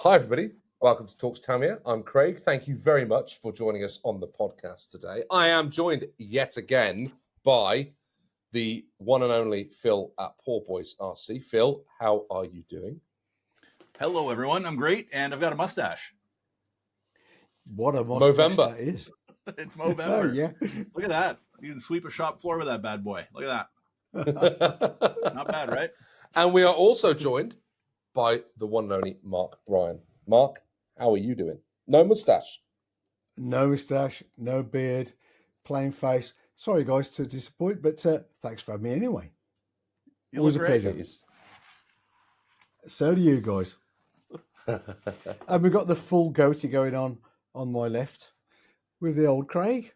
Hi, everybody. Welcome to Talks Tamiya. I'm Craig. Thank you very much for joining us on the podcast today. I am joined yet again by the one and only Phil at Poor Boys RC. Phil, how are you doing? Hello, everyone. I'm great, and I've got a mustache. What a mustache Movember. that is. It's Movember. Yeah. Look at that. You can sweep a shop floor with that bad boy. Look at that. Not bad, right? And we are also joined by the one and only Mark Bryan. Mark, how are you doing? No mustache. No mustache, no beard, plain face. Sorry, guys, to disappoint, but thanks for having me anyway. You Always a look great. pleasure. So do you guys. And we've got the full goatee going on my left with the old Craig.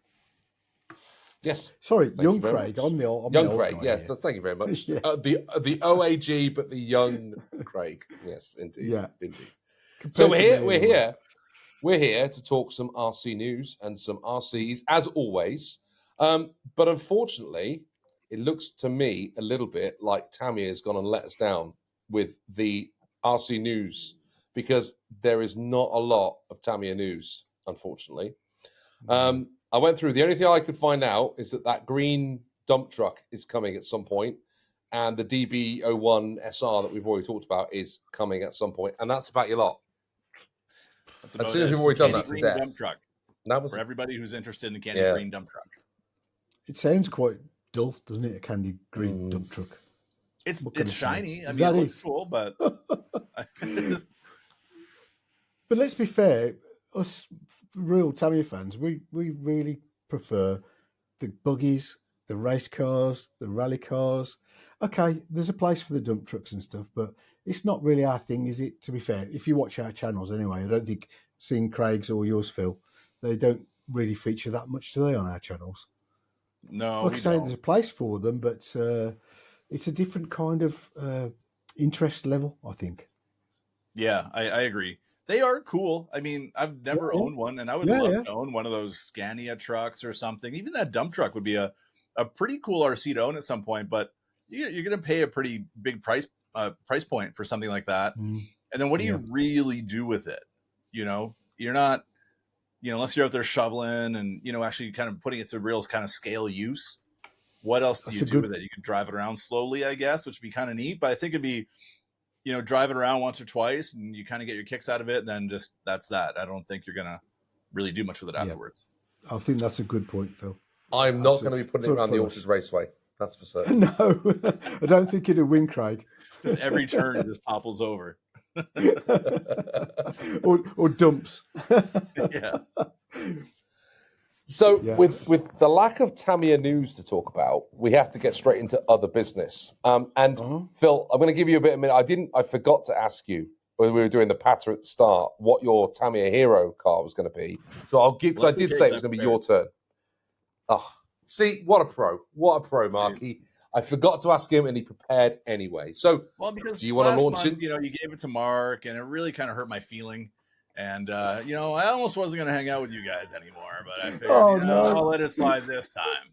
Yes. Sorry, Thank young you very Craig. much. I'm the old Craig. guy Yes, here. thank you very much. Yeah. The OAG, but the young Craig. Yes, indeed. Yeah. Indeed. Compared So to me, anyway. we're here to talk some RC news and some RCs as always. But unfortunately, it looks to me a little bit like Tamiya has gone and let us down with the RC news because there is not a lot of Tamiya news, unfortunately. I went through, the only thing I could find out is that green dump truck is coming at some point, and the DB01 SR that we've already talked about is coming at some point, and that's about your lot. That's about As soon as it. we've already done Candy that to green death. dump truck. That was For everybody who's interested in a candy green dump truck. It sounds quite dull, doesn't it? A candy green dump truck. It's What can I say? shiny. I Is mean, it that looks it? cool, but But let's be fair, us real Tamiya fans, we really prefer the buggies, the race cars, the rally cars. Okay, there's a place for the dump trucks and stuff, but it's not really our thing, is it? To be fair, if you watch our channels anyway, I don't think seeing Craig's or yours, Phil, they don't really feature that much today on our channels. no, Like I we say, don't. there's a place for them, but it's a different kind of interest level, I think. Yeah, I agree. They are cool. I mean, I've never Yeah. owned one, and I would Yeah, love yeah. to own one of those Scania trucks or something. Even that dump truck would be a pretty cool RC to own at some point, but you're going to pay a pretty big price point for something like that. And then what do you really do with it? You know, you're not, unless you're out there shoveling and, actually kind of putting it to real kind of scale use. What else do you do with it? You can drive it around slowly, I guess, which would be kind of neat, but I think it'd be, drive it around once or twice and you kind of get your kicks out of it. And then just, that's that. I don't think you're going to really do much with it afterwards. I think that's a good point, Phil. I'm not going to be putting it around the Orchard Raceway. That's for certain. No, I don't think it'd win, Craig. Just every turn just topples over. or dumps. Yeah. So with the lack of Tamiya news to talk about, we have to get straight into other business. Phil, I'm going to give you a bit of a minute. I forgot to ask you when we were doing the patter at the start what your Tamiya Hero car was going to be. So I'll give, because I did say it was going to be your turn. Oh, see, what a pro, Marky. I forgot to ask him, and he prepared anyway. So, because do you want to launch it? You gave it to Mark, and it really kind of hurt my feeling. And I almost wasn't going to hang out with you guys anymore, but I figured, I'll let it slide this time.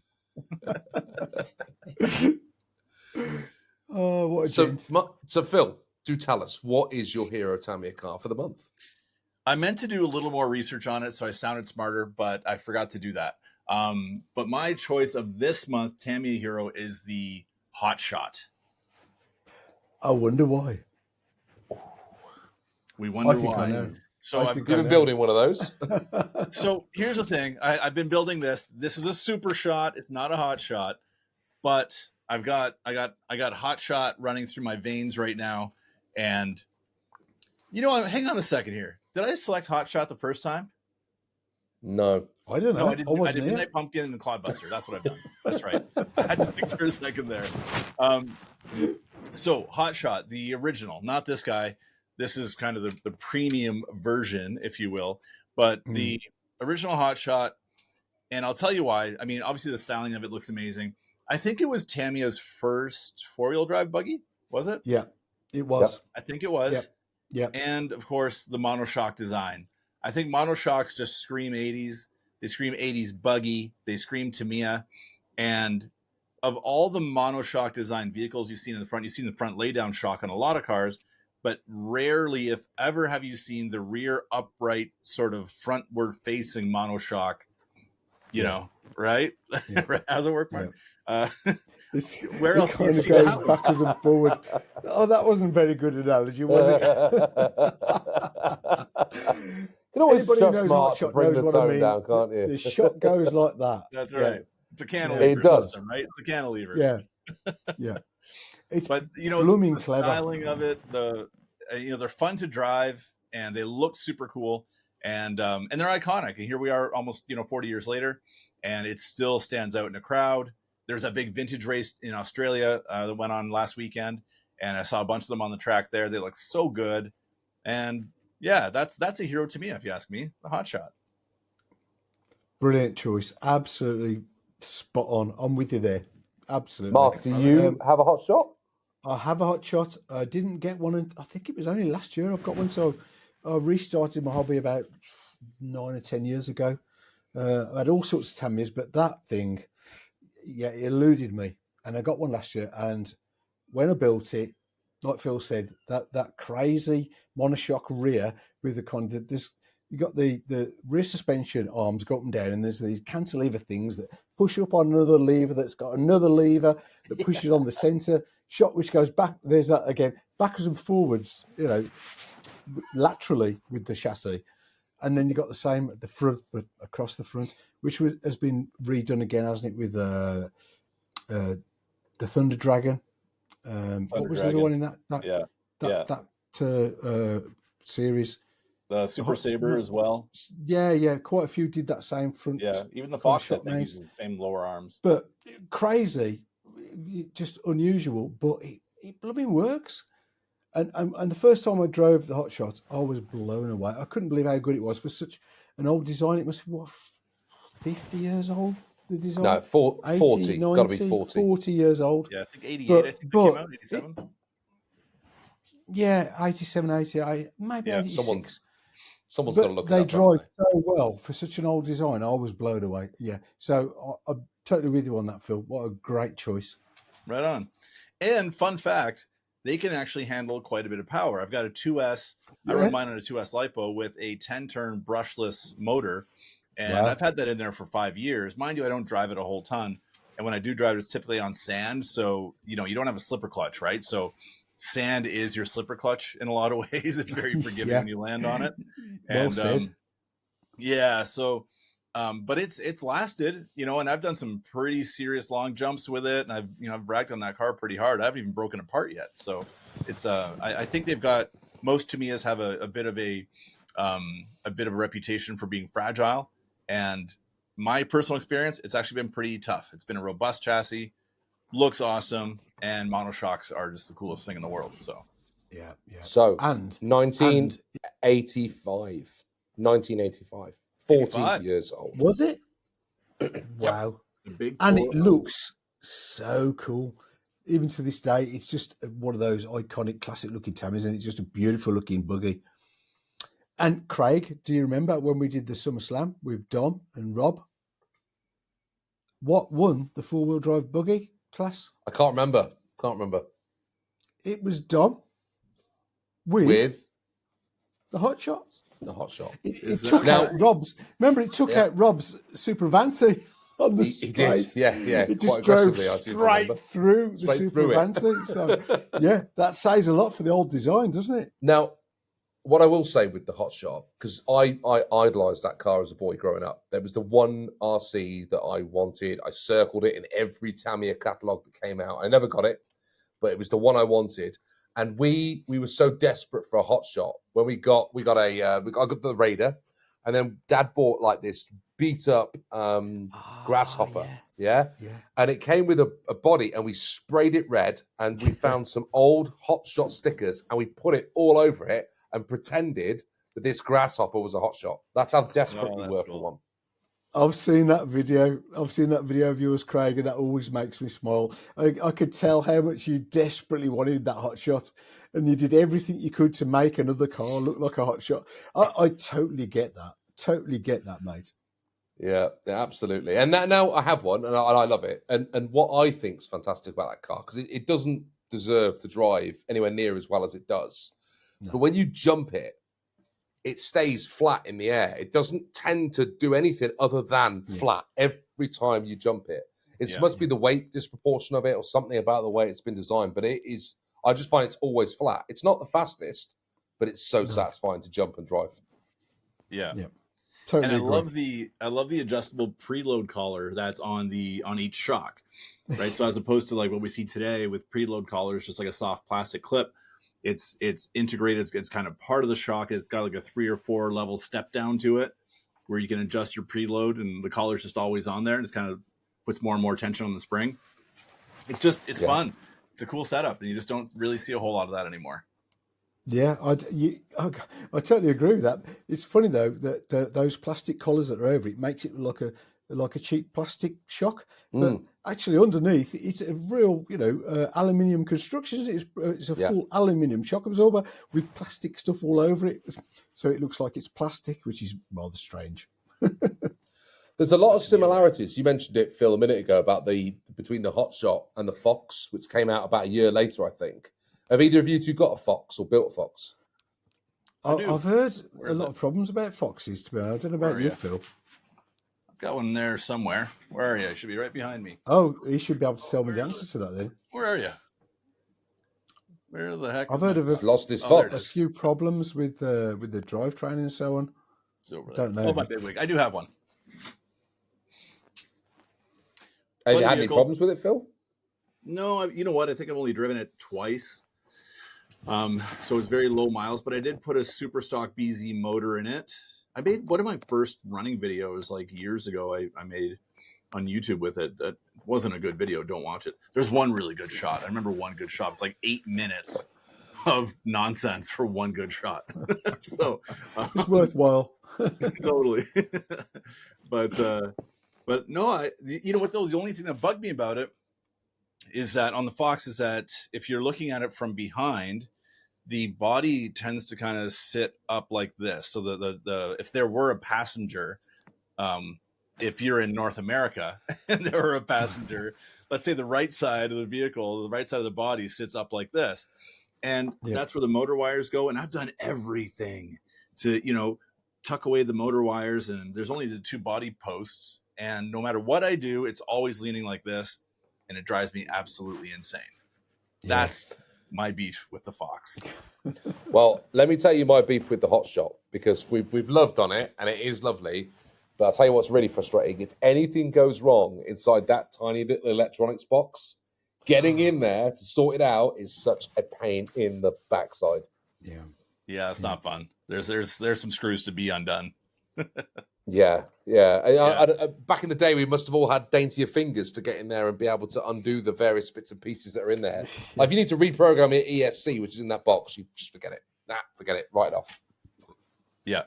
Oh, what a gent. So, Phil, do tell us, what is your Hero Tamiya car for the month? I meant to do a little more research on it, so I sounded smarter, but I forgot to do that. But my choice of this month, Tamiya Hero, is the Hotshot. I wonder why. We wonder why. I know. So I've been building one of those. So here's the thing. I've been building this. This is a super shot. It's not a hot shot, but I got hot shot running through my veins right now. And hang on a second here. Did I select hot shot the first time? No. I don't know. No, I did Midnight Pumpkin and Clodbuster. That's what I've done. That's right. I had to think for a second there. So hot shot, the original, not this guy. This is kind of the premium version, if you will, but the original Hot Shot, and I'll tell you why. I mean, obviously the styling of it looks amazing. I think it was Tamiya's first four-wheel drive buggy, was it? Yeah, it was. Yep. I think it was. Yeah. And of course, the monoshock design. I think monoshocks just scream 80s. They scream 80s buggy. They scream Tamiya. And of all the monoshock design vehicles you've seen in the front, you've seen the front laydown shock on a lot of cars. but rarely, if ever, have you seen the rear upright sort of frontward facing monoshock, you know, right? Yeah. How's it work, Mark? Where It else do you kind of see that goes happen? backwards and forwards. Oh, that wasn't a very good analogy, was it? You can always Anybody who just knows smart to Hotshot bring knows the what I tone mean. down, can't you? The shot goes like that. That's Yeah. right. It's a Yeah, cantilever it does. system, right? It's a cantilever. Yeah, yeah. It's But you know, blooming the clever. styling of it, they're fun to drive and they look super cool, and they're iconic. And here we are, almost 40 years later, and it still stands out in a crowd. There's a big vintage race in Australia that went on last weekend, and I saw a bunch of them on the track there. They look so good, and yeah, that's a hero to me, if you ask me. The Hotshot. Brilliant choice. Absolutely spot on. I'm with you there. Absolutely. Mark, do you have a Hotshot? I have a Hotshot. I didn't get one. I think it was only last year I've got one. So I restarted my hobby about 9 or 10 years ago. I had all sorts of Tamiyas, but that thing, yeah, it eluded me. And I got one last year. And when I built it, like Phil said, that crazy monoshock rear with the kind of this, you got the rear suspension arms go up and down, and there's these cantilever things that push up on another lever that's got another lever that pushes on the center shot, which goes back. There's that again, backwards and forwards, laterally with the chassis. And then you got the same at the front, but across the front, which has been redone again, hasn't it, with the Thunder Dragon. What was the other one in that series? The Super Saber as well. Yeah, quite a few did that same front. Yeah, even the Fox, I think, uses the same lower arms. But crazy, just unusual, but it blooming works. And the first time I drove the Hotshot, I was blown away. I couldn't believe how good it was for such an old design. It must be, 50 years old? The design? No, 40. Got to be 40. 40 years old. Yeah, I think 88, I think it came out, 87. Yeah, 87, 88, maybe 86. Someone's got to look at that. They drive so well for such an old design. I was blown away. Yeah. So I'm totally with you on that, Phil. What a great choice. Right on. And fun fact, they can actually handle quite a bit of power. I've got a 2S. I run mine on a 2S LiPo with a 10-turn brushless motor. And I've had that in there for 5 years. Mind you, I don't drive it a whole ton. And when I do drive it, it's typically on sand. So, you don't have a slipper clutch, right? So sand is your slipper clutch in a lot of ways. It's very forgiving when you land on it. And so but it's lasted, and I've done some pretty serious long jumps with it, and I've bragged on that car pretty hard. I haven't even broken apart yet. So it's I think they've got, most Tamiyas have a bit of a reputation for being fragile, and my personal experience, it's actually been pretty tough. It's been a robust chassis, looks awesome, and monoshocks are just the coolest thing in the world. So yeah. So and 1985, 40 years old. Was it? Wow. And it looks so cool. Even to this day, it's just one of those iconic, classic-looking Tamiyas, and it's just a beautiful-looking buggy. And Craig, do you remember when we did the SummerSlam with Dom and Rob? What won the four-wheel drive buggy class? I can't remember. It was Dom with the Hotshots. The Hotshot. It took out Rob's. Remember, it took out Rob's Super Avanti on the straight. He did. Yeah. It just drove straight through the Super Avanti. So, that says a lot for the old design, doesn't it? Now, what I will say with the Hotshot, because I idolised that car as a boy growing up. There was the one RC that I wanted. I circled it in every Tamiya catalogue that came out. I never got it, but it was the one I wanted. And we were so desperate for a Hotshot when I got the Raider, and then Dad bought like this beat up Grasshopper, and it came with a body, and we sprayed it red, and we found some old Hotshot stickers, and we put it all over it and pretended that this Grasshopper was a Hotshot. That's how desperate we were for one. I've seen that video. Of yours, Craig, and that always makes me smile. I could tell how much you desperately wanted that Hotshot, and you did everything you could to make another car look like a Hotshot. I totally get that. Mate. Yeah, absolutely. And now I have one, and I love it. And what I think is fantastic about that car, because it doesn't deserve to drive anywhere near as well as it does. No. But when you jump it, it stays flat in the air. It doesn't tend to do anything other than flat every time you jump it. It must be the weight disproportion of it or something about the way it's been designed. But it is, I just find it's always flat. It's not the fastest, but it's so satisfying to jump and drive. Yeah. Totally and agree. I love the adjustable preload collar that's on each shock, right? So as opposed to like what we see today with preload collars, just like a soft plastic clip, it's integrated. It's kind of part of the shock. It's got like a 3 or 4 level step down to it, where you can adjust your preload, and the collar's just always on there, and it's kind of puts more and more tension on the spring. It's fun. It's a cool setup, and you just don't really see a whole lot of that anymore. Yeah, I totally agree with that. It's funny though that those plastic collars that are over it makes it look like a cheap plastic shock, but actually underneath it's a real aluminium construction. It's a full aluminium shock absorber with plastic stuff all over it, so it looks like it's plastic, which is rather strange. There's a lot of similarities. You mentioned it, Phil, a minute ago about between the Hotshot and the Fox, which came out about a year later, I think. Have either of you two got a Fox or built a Fox? I've heard a lot of problems about Foxes, to be honest. I don't know about you, Phil. I've got one there somewhere. Where are you? It should be right behind me. Oh, you should be able to tell me the answer to that then. Where are you? Where the heck? I've heard of lost his Fox. A few problems with the drivetrain and so on. It's over there. Don't know. Oh, my big wig. I do have one. Have you had any problems with it, Phil? No, you know what? I think I've only driven it twice. So it's very low miles, but I did put a super stock BZ motor in it. I made one of my first running videos like years ago. I made on YouTube with it. That wasn't a good video. Don't watch it. There's one really good shot. I remember one good shot. It's like 8 minutes of nonsense for one good shot. So it's worthwhile. Totally. But no, you know what though? The only thing that bugged me about it is that on the Fox is that if you're looking at it from behind, the body tends to kind of sit up like this. So the if there were a passenger, if you're in North America and there were a passenger, let's say the right side of the vehicle, the right side of the body sits up like this. And that's where the motor wires go. And I've done everything to, tuck away the motor wires, and there's only the 2 body posts. And no matter what I do, it's always leaning like this, and it drives me absolutely insane. That's my beef with the Fox. Well, let me tell you my beef with the Hotshot, because we've loved on it, and it is lovely. But I'll tell you what's really frustrating. If anything goes wrong inside that tiny little electronics box, getting in there to sort it out is such a pain in the backside. Yeah, it's not fun. There's some screws to be undone. Yeah. Back in the day, we must have all had daintier fingers to get in there and be able to undo the various bits and pieces that are in there. Like if you need to reprogram your ESC, which is in that box, you just forget it. Forget it. Write it off. Yeah.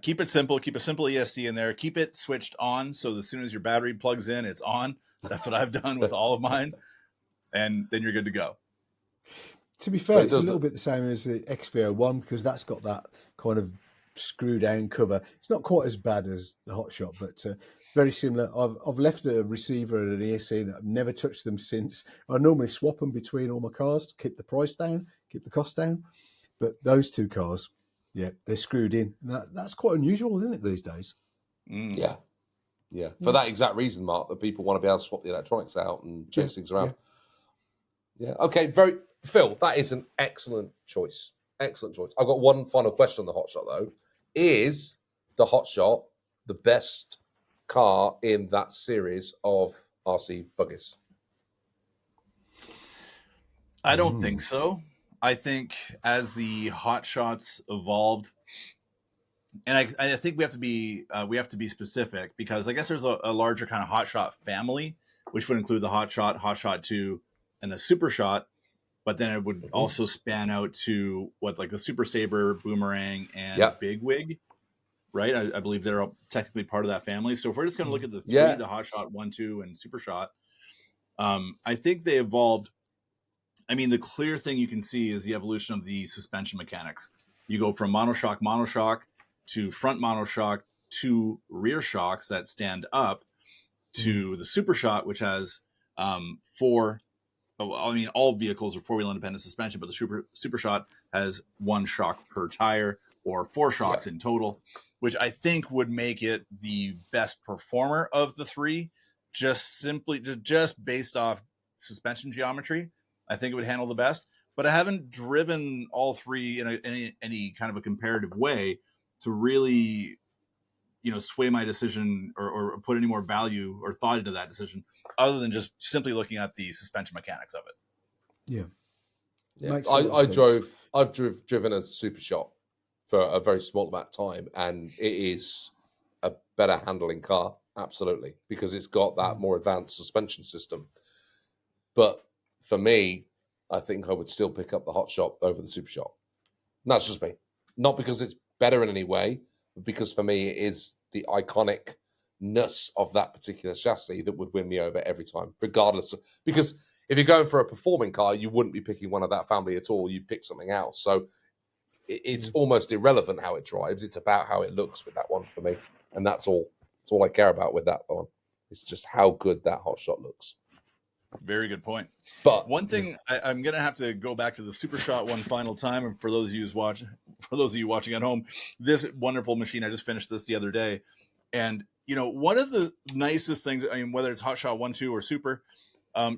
Keep it simple. Keep a simple ESC in there. Keep it switched on, so as soon as your battery plugs in, it's on. That's what I've done with all of mine, and then you're good to go. To be fair, it's a little bit the same as the XV01, because that's got that kind of screw down cover. It's not quite as bad as the Hotshot, but very similar. I've left a receiver and an ESC, and I've never touched them since. I normally swap them between all my cars to keep the price down, keep the cost down. But those 2 cars, they're screwed in. And that's quite unusual, isn't it, these days? Yeah. For that exact reason, Mark, that people want to be able to swap the electronics out and change things around. Yeah. Okay. Phil, that is an excellent choice. Excellent choice. I've got one final question on the Hotshot, though. Is the Hotshot the best car in that series of RC buggies? I don't think so. I think as the Hotshots evolved, and I think we have to be specific, because I guess there's a larger kind of Hotshot family, which would include the Hotshot, Hotshot 2, and the Super Shot. But then it would also span out to like the Super Sabre, Boomerang, and Big Wig, right? I believe they're technically part of that family. So if we're just going to look at the 3, the Hotshot 1, 2, and Super Shot, I think they evolved. I mean, the clear thing you can see is the evolution of the suspension mechanics. You go from monoshock to front monoshock to rear shocks that stand up to the Super Shot, which has 4 I mean, all vehicles are four-wheel independent suspension, but the Super Shot has one shock per tire, or 4 shocks in total, which I think would make it the best performer of the 3, just based off suspension geometry. I think it would handle the best, but I haven't driven all 3 in any kind of a comparative way to really, sway my decision or put any more value or thought into that decision, other than just simply looking at the suspension mechanics of it. Yeah. I've driven a Super Shot for a very small amount of time, and it is a better handling car, absolutely, because it's got that more advanced suspension system. But for me, I think I would still pick up the Hotshot over the Super Shot. And that's just me. Not because it's better in any way, but because for me it is the iconicness of that particular chassis that would win me over every time, regardless of, because if you're going for a performing car, you wouldn't be picking one of that family at all. You'd pick something else. So it's almost irrelevant how it drives. It's about how it looks with that one for me. And that's all. That's all I care about with that one. It's just how good that Hotshot looks. Very good point. But one thing I'm going to have to go back to the Super Shot one final time. And for those of you watching at home, this wonderful machine, I just finished this the other day. And, one of the nicest things, I mean, whether it's Hotshot 1, 2, or Super,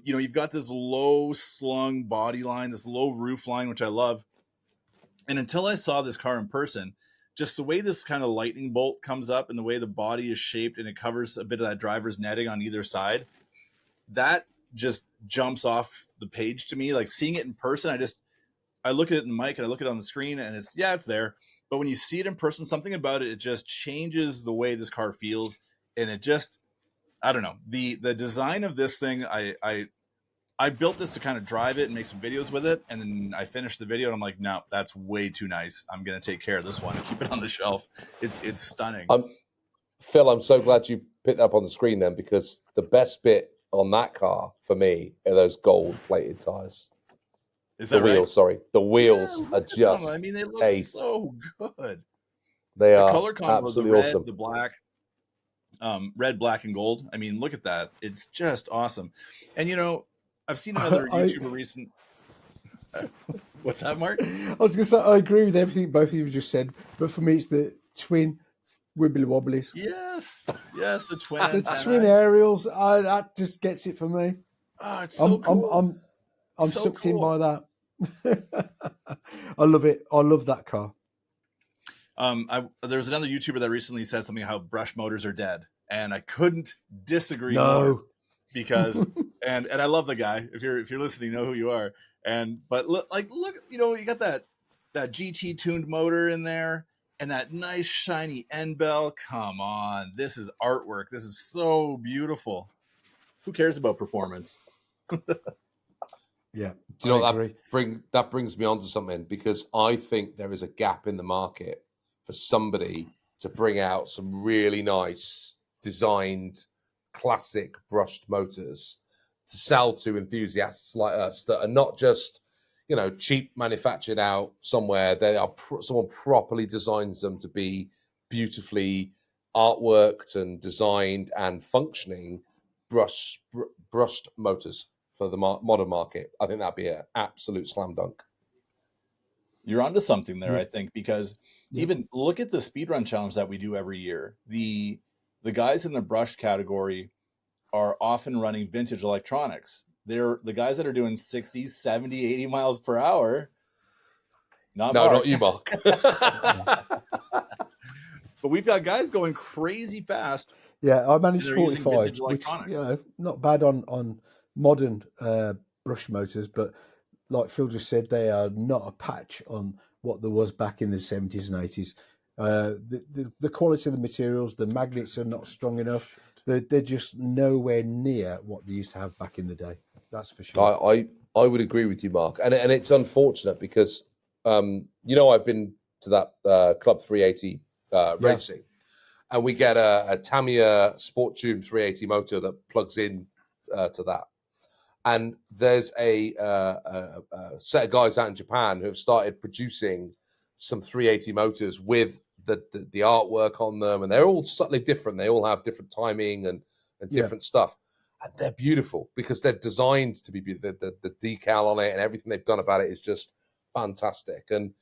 you've got this low slung body line, this low roof line, which I love. And until I saw this car in person, just the way this kind of lightning bolt comes up and the way the body is shaped and it covers a bit of that driver's netting on either side, that just jumps off the page to me. Like seeing it in person, I look at it in the mic and I look at it on the screen and it's there. But when you see it in person, something about it just changes the way this car feels. And it just, I don't know, the design of this thing, I built this to kind of drive it and make some videos with it. And then I finished the video and I'm like, no, that's way too nice. I'm going to take care of this one and keep it on the shelf. It's stunning. Phil, I'm so glad you picked up on the screen then, because the best bit on that car for me are those gold plated tires. Is that the wheels? Right? Sorry, the wheels are just. I mean, they look so good. They are color combo, absolutely the red, awesome. The black, red, black, and gold. I mean, look at that. It's just awesome. And I've seen another YouTuber recent. What's that, Mark? I was going to say, I agree with everything both of you just said, but for me, it's the twin wibbly wobblies. Yes, the twin. The twin aerials. That just gets it for me. Oh, it's so cool. I'm so sucked in by that. I love it. I love that car. There's another YouTuber that recently said something how brush motors are dead, and I couldn't disagree more, because and I love the guy. If you're listening, you know who you are. But look, you got that GT tuned motor in there and that nice shiny end bell. Come on, this is artwork. This is so beautiful. Who cares about performance? Yeah. Do you know that brings me on to something, because I think there is a gap in the market for somebody to bring out some really nice designed classic brushed motors to sell to enthusiasts like us that are not just, cheap manufactured out somewhere. They are someone properly designs them to be beautifully artworked and designed and functioning brushed motors for the modern market. I think that'd be an absolute slam dunk. You're onto something there, I think, because even look at the speedrun challenge that we do every year. The guys in the brush category are often running vintage electronics. They're the guys that are doing 60, 70, 80 miles per hour. Not you, Mark. But we've got guys going crazy fast. Yeah, I managed 45, which not bad on modern brush motors, but like Phil just said, they are not a patch on what there was back in the 70s and 80s. The quality of the materials, the magnets are not strong enough. They're just nowhere near what they used to have back in the day. That's for sure. I would agree with you, Mark. And it's unfortunate because, I've been to that Club 380 racing, and we get a Tamiya Sport Tube 380 motor that plugs in to that. And there's a set of guys out in Japan who have started producing some 380 motors with the artwork on them, and they're all slightly different. They all have different timing and different stuff. And they're beautiful because they're designed to be beautiful. The decal on it and everything they've done about it is just fantastic. And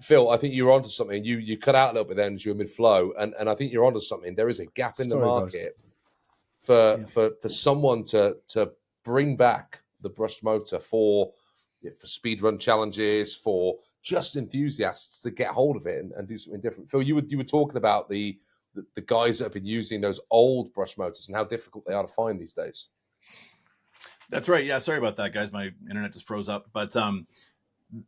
Phil, I think you're onto something. You cut out a little bit then as you were mid-flow, and I think you're onto something. There is a gap in the market for someone to bring back the brushed motor for speed run challenges, for just enthusiasts to get hold of it and do something different. Phil, you were talking about the guys that have been using those old brush motors and how difficult they are to find these days. That's right. Yeah, sorry about that, guys. My internet just froze up. But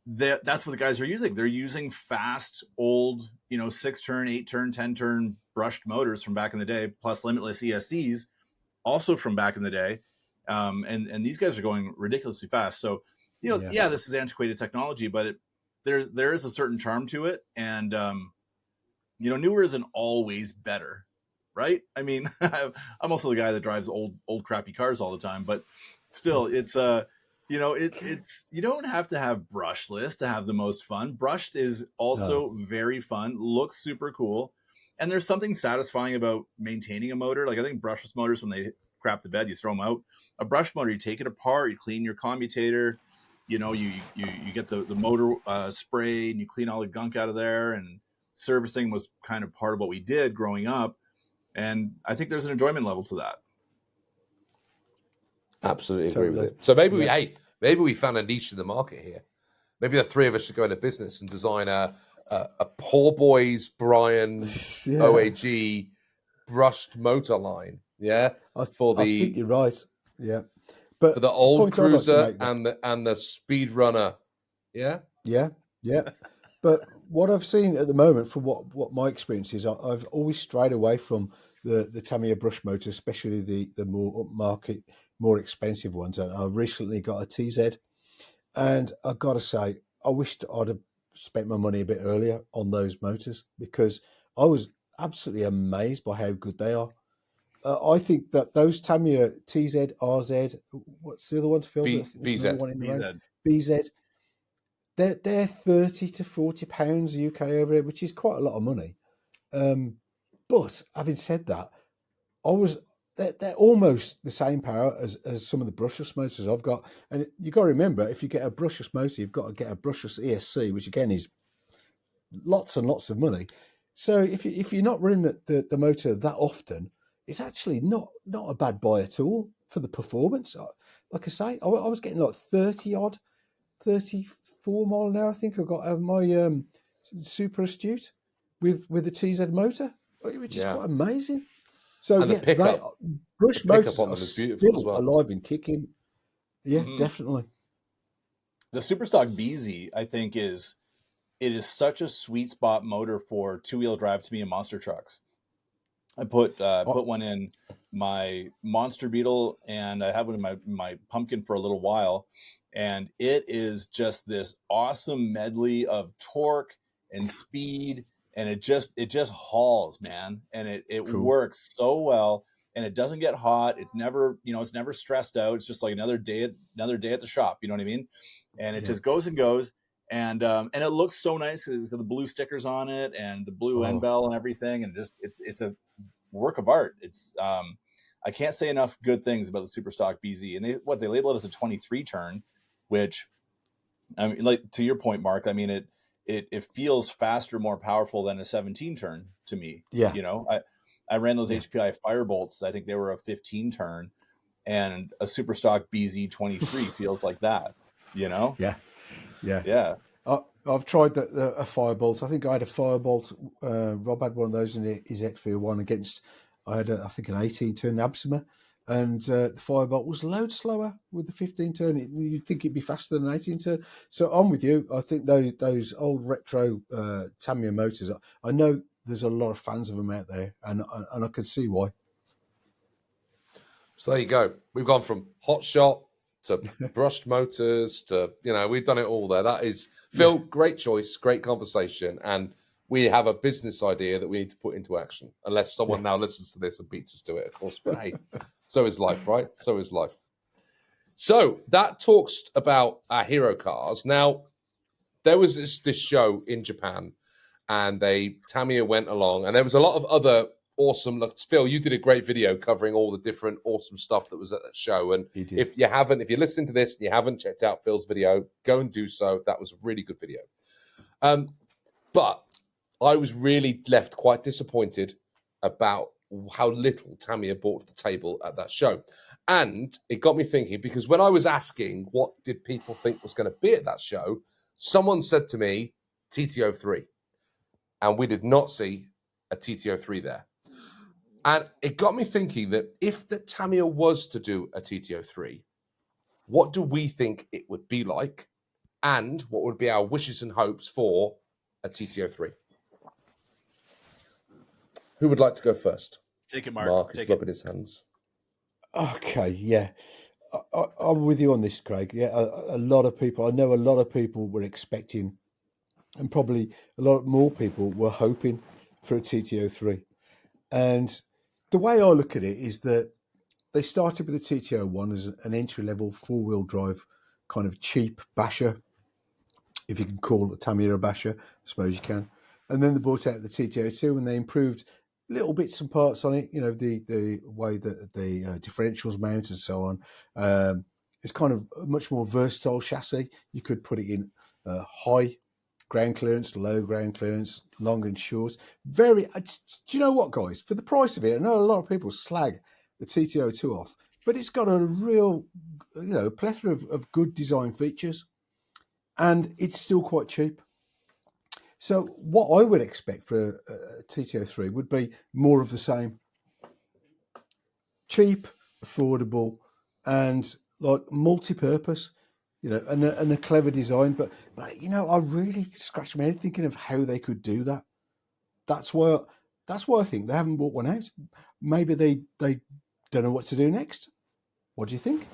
that's what the guys are using. They're using fast, old, 6-turn, 8-turn, 10-turn brushed motors from back in the day, plus limitless ESCs, also from back in the day. And these guys are going ridiculously fast. So, this is antiquated technology, but there is a certain charm to it. And, newer isn't always better, right? I mean, I'm also the guy that drives old crappy cars all the time, but still, it's it's you don't have to have brushless to have the most fun. Brushed is also very fun, looks super cool, and there's something satisfying about maintaining a motor. Like I think brushless motors, when they crap the bed, you throw them out. A brush motor, you take it apart, you clean your commutator, you get the motor spray and you clean all the gunk out of there. And servicing was kind of part of what we did growing up, and I think there's an enjoyment level to that. Absolutely agree with it. So maybe we found a niche in the market here. Maybe the three of us should go into business and design a poor boys Brian OAG brushed motor line. Yeah, I think you're right. Yeah, but for the old cruiser and the speed runner. Yeah. But what I've seen at the moment, from what my experience is, I've always strayed away from the Tamiya brush motor, especially the more upmarket, more expensive ones. And I recently got a TZ, and I've got to say, I wished I'd have spent my money a bit earlier on those motors, because I was absolutely amazed by how good they are. I think that those Tamiya TZ, RZ, what's the other one, Phil? BZ. They're 30 to 40 pounds UK over here, which is quite a lot of money. But having said that, they're almost the same power as some of the brushless motors I've got. And you've got to remember, if you get a brushless motor, you've got to get a brushless ESC, which again is lots and lots of money. So if you're not running the motor that often, it's actually not a bad buy at all for the performance. Like I say, I was getting like 34 mile an hour, I think I got out of my Super Astute with the TZ motor, which is quite amazing. So and brush motors on them is beautiful as well. Alive and kicking. Yeah, definitely. The Superstock BZ, I think, is such a sweet spot motor for two-wheel drive Tamiya monster trucks. I put one in my Monster Beetle, and I have one in my Pumpkin for a little while, and it is just this awesome medley of torque and speed, and it just hauls, man, and it works so well, and it doesn't get hot. It's never stressed out. It's just like another day at the shop. You know what I mean? And it just goes and goes. And it looks so nice. It's got the blue stickers on it and the blue end bell and everything. And just it's a work of art. It's I can't say enough good things about the Superstock BZ. And they label it as a 23 turn, which, I mean, like to your point, Mark, I mean, it feels faster, more powerful than a 17 turn to me. Yeah. I ran those HPI Firebolts. I think they were a 15 turn, and a Superstock BZ 23 feels like that. Yeah. I've tried a Firebolt. I think I had a Firebolt. Rob had one of those in his XV1 against. I had an 18 turn Absima, and the Firebolt was loads slower with the 15 turn. You'd think it'd be faster than an 18 turn. So I'm with you. I think those old retro Tamiya motors. I know there's a lot of fans of them out there, and I can see why. So there you go. We've gone from Hotshot to brushed motors to, we've done it all there. That is, Phil, great choice, great conversation. And we have a business idea that we need to put into action, unless someone now listens to this and beats us to it, of course. But hey, so is life, right? So is life. So that talks about our hero cars. Now, there was this show in Japan, and Tamiya went along, and there was a lot of other awesome. Look, Phil, you did a great video covering all the different awesome stuff that was at that show. And if you're listening to this and you haven't checked out Phil's video, go and do so. That was a really good video. But I was really left quite disappointed about how little Tamiya brought to the table at that show. And it got me thinking, because when I was asking what did people think was going to be at that show, someone said to me, TTO3. And we did not see a TTO3 there. And it got me thinking that if the Tamiya was to do a TTO3, what do we think it would be like? And what would be our wishes and hopes for a TTO3? Who would like to go first? Take it, Mark. Mark is rubbing his hands. Okay, yeah. I'm with you on this, Craig. Yeah, a lot of people, I know a lot of people were expecting, and probably a lot more people were hoping for a TTO3. And the way I look at it is that they started with the TTO1 as an entry-level four-wheel drive kind of cheap basher, if you can call it a Tamiya a basher, I suppose you can. And then they brought out the TTO2 and they improved little bits and parts on it, you know, the way that the differentials mount and so on. It's kind of a much more versatile chassis. You could put it in high ground clearance, low ground clearance, long and short. Do you know what, guys? For the price of it, I know a lot of people slag the TTO2 off, but it's got a real, you know, plethora of good design features, and it's still quite cheap. So what I would expect for a TTO3 would be more of the same. Cheap, affordable, and like multi-purpose, you know, and a clever design. But you know, I really scratched my head thinking of how they could do that. That's why I think they haven't brought one out. Maybe they don't know what to do next. What do you think?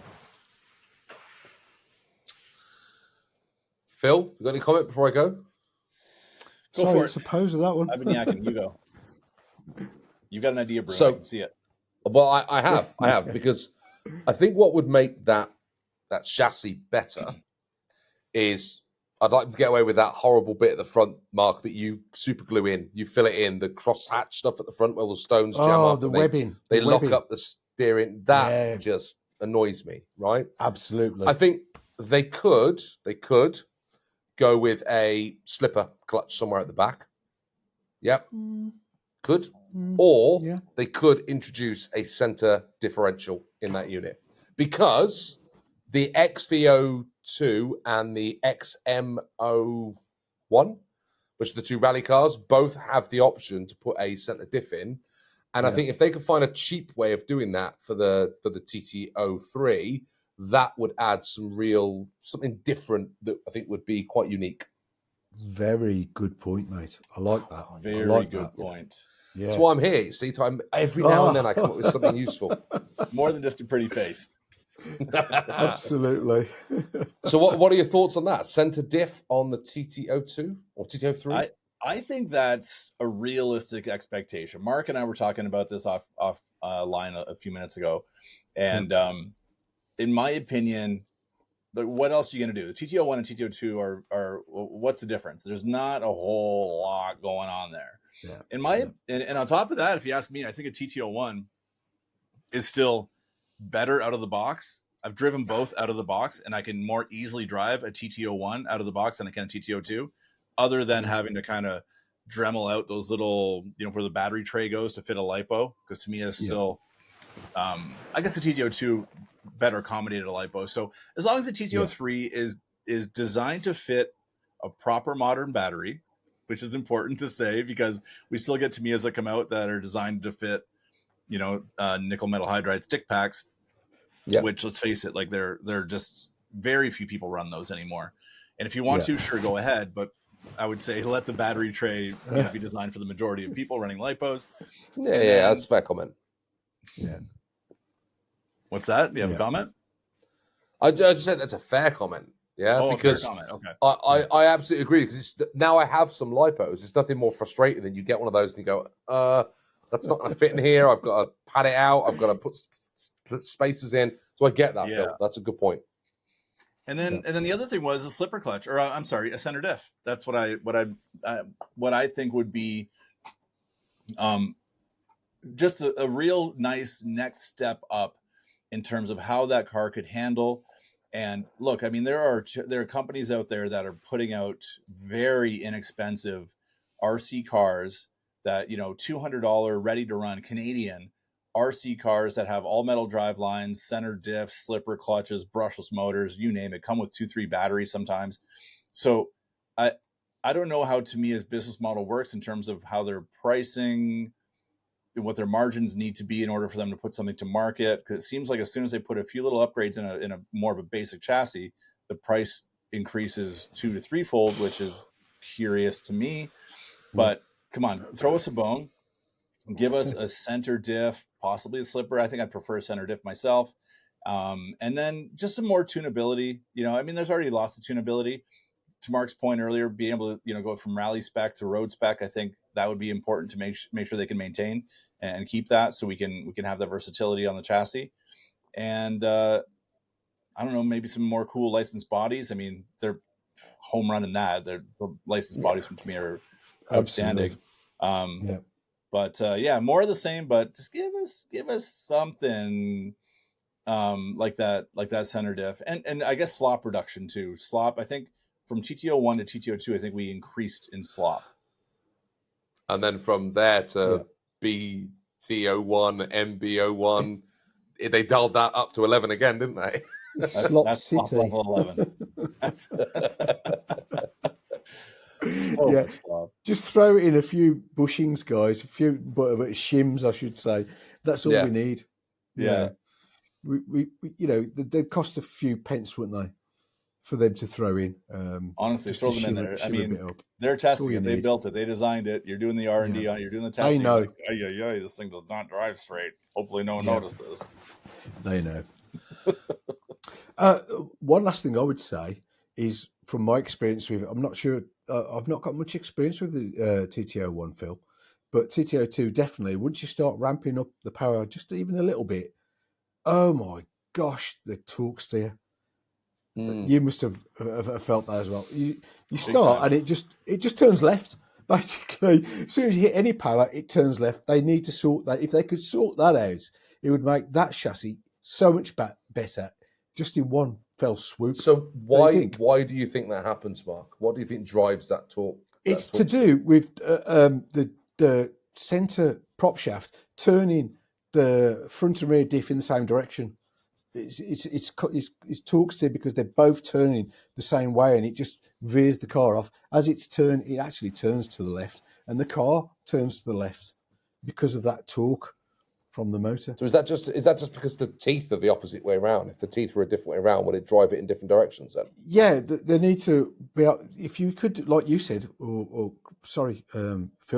Phil, you got any comment before I go? Go for it. Suppose of that one. I've been yakking. You go. You got an idea, bro? So, I can see it. Well, I have, because I think what would make that chassis better is I'd like to get away with that horrible bit at the front, Mark, that you super glue in, you fill it in, the crosshatch stuff at the front where the stones jam up. The webbing. They lock up the steering. That just annoys me, right? Absolutely. I think they could go with a slipper clutch somewhere at the back. Yep. Could. Or they could introduce a center differential in that unit, because the XVO2 and the XM01, which are the two rally cars, both have the option to put a center diff in. And I think if they could find a cheap way of doing that for the TT03, that would add something different that I think would be quite unique. Very good point, mate. I like that. Very good point. Yeah. That's why I'm here. You see, every now and then I come up with something useful. More than just a pretty face. Absolutely. So what are your thoughts on that? Center diff on the TTO2 or TTO3? I think that's a realistic expectation. Mark and I were talking about this off line a few minutes ago. And in my opinion, what else are you going to do? The TTO1 and TTO2 are what's the difference? There's not a whole lot going on there. Yeah. And on top of that, if you ask me, I think a TTO1 is still better out of the box. I've driven both out of the box, and I can more easily drive a TTO1 out of the box than I can a TTO2, other than having to kind of Dremel out those little, you know, where the battery tray goes to fit a lipo. Because to me, it's still, I guess the TTO2 better accommodated a lipo. So as long as the TTO3 is designed to fit a proper modern battery, which is important to say, because we still get Tamiyas that come out that are designed to fit, you know, nickel metal hydride stick packs, which, let's face it, like they're just very few people run those anymore. And if you want to, sure, go ahead. But I would say let the battery tray be designed for the majority of people running lipos. Yeah, that's a fair comment. Yeah. What's that? You have a comment? I just said that's a fair comment. Yeah, because fair comment. Okay. I absolutely agree, because now I have some lipos. It's nothing more frustrating than you get one of those and you go, that's not going to fit in here. I've got to pad it out. I've got to put spacers in. So I get that, Phil. That's a good point. And then the other thing was a slipper clutch, or I'm sorry, a center diff. That's what I think would be just a real nice next step up in terms of how that car could handle. And look, I mean, there are companies out there that are putting out very inexpensive RC cars that, you know, $200 ready to run Canadian RC cars that have all metal drive lines, center diff, slipper clutches, brushless motors, you name it, come with 2-3 batteries sometimes. So I don't know how Tamiya's business model works in terms of how they're pricing, what their margins need to be in order for them to put something to market. Because it seems like as soon as they put a few little upgrades in a more of a basic chassis, the price increases 2 to 3-fold, which is curious to me. But come on, throw us a bone. Give us a center diff, possibly a slipper. I think I'd prefer a center diff myself. And then just some more tunability. You know, I mean, there's already lots of tunability. To Mark's point earlier, being able to, you know, go from rally spec to road spec, I think that would be important to make sure they can maintain and keep that, so we can have that versatility on the chassis. And I don't know, maybe some more cool licensed bodies. I mean, they're home run in that. The licensed bodies from Tamiya are outstanding. But yeah, more of the same. But just give us something like that center diff, and I guess slop reduction too. Slop, I think from TTO1 to TTO2, I think we increased in slop. And then from there to BTO1, MBO1, they dialed that up to 11 again, didn't they? That's slop level 11. Just throw in a few bushings, guys, a few shims, I should say. That's all we need. Yeah. We you know, they'd cost a few pence, wouldn't they, for them to throw in? Honestly, throw them in there. I mean, they're testing it. They built it. They designed it. You're doing the R&D on it. You're doing the testing. They know. Like, this thing does not drive straight. Hopefully no one notices. They know. One last thing I would say is, from my experience with it, I'm not sure, I've not got much experience with the TTO1, Phil, but TTO2 definitely, once you start ramping up the power just even a little bit, oh my gosh, the torque steer. You must have felt that as well. You start and it just turns left. Basically, as soon as you hit any power, it turns left. They need to sort that. If they could sort that out, it would make that chassis so much better, just in one fell swoop. So why do you think that happens, Mark? What do you think drives that torque? It's to do with the center prop shaft turning the front and rear diff in the same direction. It's torque steer because they're both turning the same way, and it just veers the car off. As it's turned, it actually turns to the left, and the car turns to the left because of that torque from the motor. So is that just because the teeth are the opposite way around? If the teeth were a different way around, would it drive it in different directions then? Yeah, they need to be out. If you could, like you said, Phil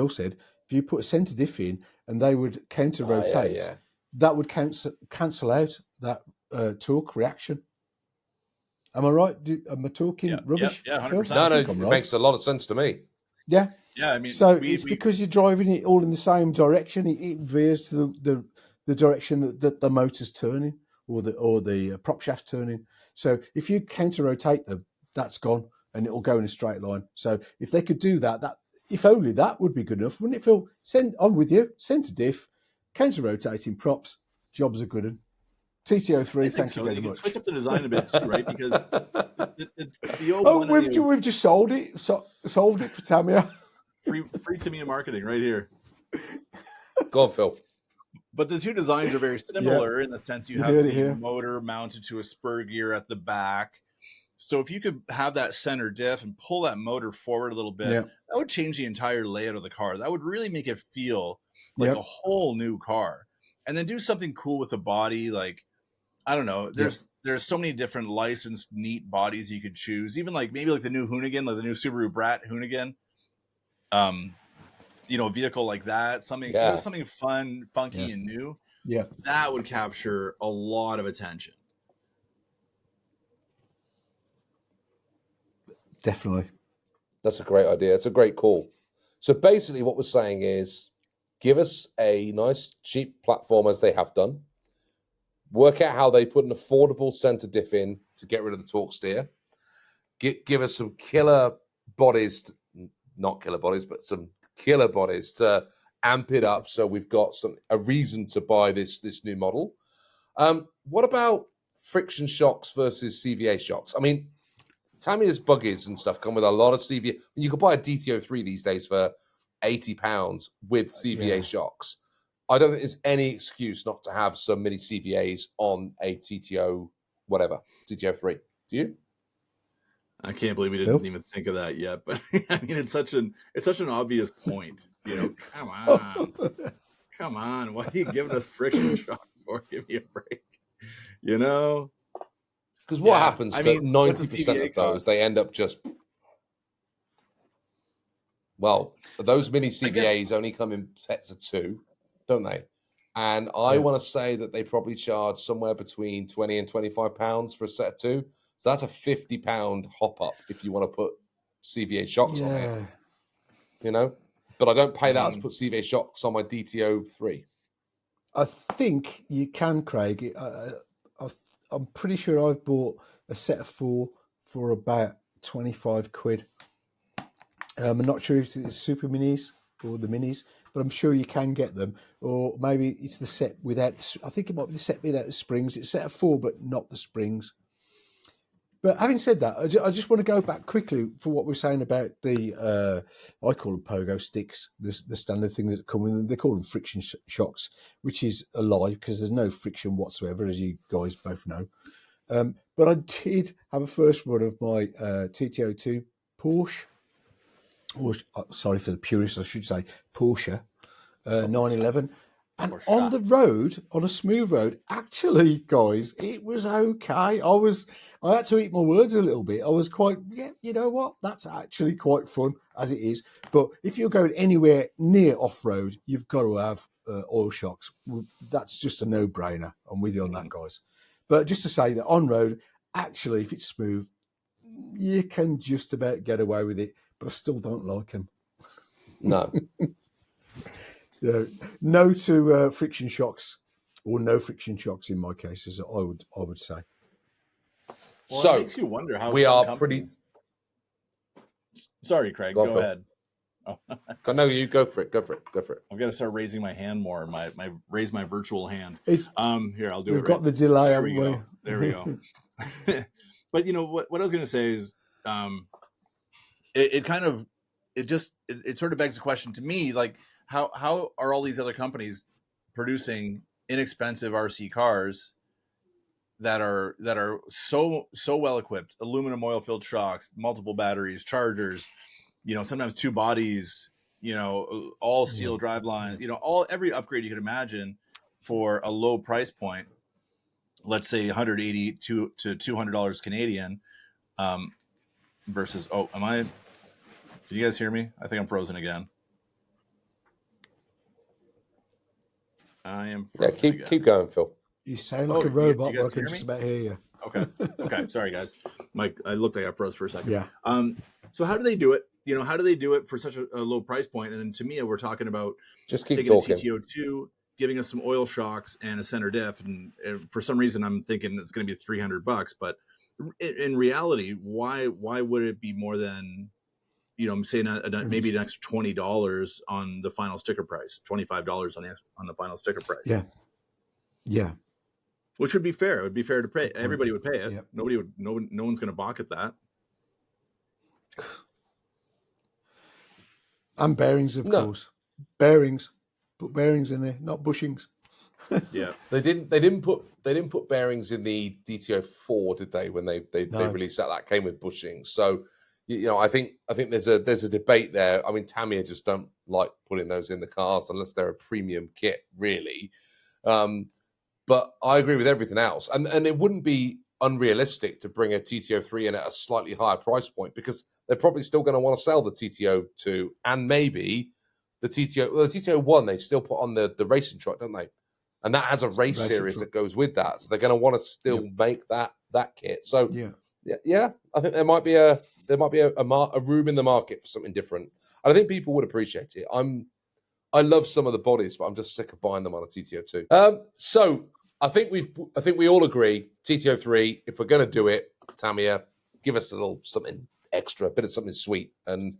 said, if you put a center diff in and they would counter rotate, that would cancel out that torque reaction. Am I right? Am I talking rubbish? Yeah, 100%. No, it makes a lot of sense to me. Yeah. Yeah, I mean, so it's because you're driving it all in the same direction. It veers to the direction that the motor's turning, or the prop shaft turning. So if you counter rotate them, that's gone, and it'll go in a straight line. So if they could do that if only that would be good enough, wouldn't it, Phil? I'm with you. Center diff, counter rotating props, jobs are good. And TTO3, thank you very much. Switch up the design a bit too, right? Because the we've just solved it for Tamiya. Free Tamiya marketing right here. Go on, Phil. But the two designs are very similar in the sense you have the motor mounted to a spur gear at the back. So if you could have that center diff and pull that motor forward a little bit, that would change the entire layout of the car. That would really make it feel like a whole new car. And then do something cool with the body, like, I don't know. There's so many different licensed, neat bodies you could choose. Even maybe the new Hoonigan, like the new Subaru Brat Hoonigan. A vehicle like that, something fun, funky, and new. Yeah, that would capture a lot of attention. Definitely. That's a great idea. It's a great call. So basically what we're saying is, give us a nice, cheap platform as they have done. Work out how they put an affordable center diff in to get rid of the torque steer. Give us some killer bodies, not killer bodies, but some killer bodies to amp it up so we've got a reason to buy this new model. What about friction shocks versus CVA shocks? I mean, Tamiya's buggies and stuff come with a lot of CVA. You could buy a DTO3 these days for £80 with CVA shocks. I don't think there's any excuse not to have some mini CVAs on a TTO, whatever, TTO3. Do you? I can't believe we didn't even think of that yet. But I mean, it's such an obvious point. You know, come on. What are you giving us friction shocks for? Give me a break. You know, because what happens to 90% of those? Cost? They end up just. Well, those mini CVAs only come in sets of 2, don't they? And I want to say that they probably charge somewhere between £20 and £25 for a set of 2. So that's a £50 hop up if you want to put CVA shocks on it. You know, but I don't pay that to put CVA shocks on my DTO3. I think you can, Craig. I'm pretty sure I've bought a set of 4 for about 25 quid. I'm not sure if it's super minis or the minis, but I'm sure you can get them. Or maybe it's the set without, I think it might be the set without the springs. It's a set of 4, but not the springs. But having said that, I just want to go back quickly for what we're saying about the, I call them pogo sticks, the standard thing that come with them. They call them friction shocks, which is a lie because there's no friction whatsoever, as you guys both know. But I did have a first run of my TTO2 Porsche, or sorry for the purists, I should say Porsche 911. And on the road, on a smooth road, actually, guys, it was okay. I had to eat my words a little bit. I was quite, you know what? That's actually quite fun as it is. But if you're going anywhere near off-road, you've got to have oil shocks. That's just a no-brainer. I'm with you on that, guys. But just to say that on road, actually, if it's smooth, you can just about get away with it. But I still don't like them. No. No to friction shocks, or no friction shocks in my cases. I would say. Well, so it makes you wonder how we are pretty. Sorry, Craig. Go ahead. Oh. No, you go for it. Go for it. I'm gonna start raising my hand more. Raise my virtual hand. It's here. I'll do it. We've got the delay. There we go. There we go. But you know what I was gonna say is, it sort of begs the question to me, like how are all these other companies producing inexpensive RC cars that are so well equipped, aluminum oil filled shocks, multiple batteries, chargers, you know, sometimes 2 bodies, you know, all steel driveline, you know, every upgrade you could imagine for a low price point, let's say $180 to $200 Canadian, versus did you guys hear me? I think I'm frozen again. I am frozen again. Keep going, Phil. You sound like a robot, but I can just about hear you. Okay. Sorry, guys. Mike, I looked like I froze for a second. Yeah. So how do they do it? You know, how do they do it for such a low price point? And then Tamiya, we're talking about just keep taking talking. a TTO2, giving us some oil shocks and a center diff, and for some reason I'm thinking it's going to be $300. But in reality, why would it be more than, you know, I'm saying maybe an extra $20 on the final sticker price, $25 on the final sticker price? Yeah. Which would be fair. It would be fair to pay. Everybody would pay it. Yep. No one's going to balk at that. And bearings, of course. Bearings. Put bearings in there, not bushings. Yeah. They didn't put bearings in the DTO4, did they? When they released that came with bushings. So, you know, I think there's a debate there. I mean, Tamiya just don't like putting those in the cars unless they're a premium kit, really. But I agree with everything else, and it wouldn't be unrealistic to bring a TTO3 in at a slightly higher price point because they're probably still going to want to sell the TTO2 and maybe the TTO. Well, the TTO1 they still put on the racing truck, don't they? And that has a race series that goes with that, so they're going to want to still make that kit. So yeah, I think there might be a room in the market for something different, and I think people would appreciate it. I love some of the bodies, but I'm just sick of buying them on a TTO2. So I think we all agree TTO3. If we're going to do it, Tamiya, give us a little something extra, a bit of something sweet, and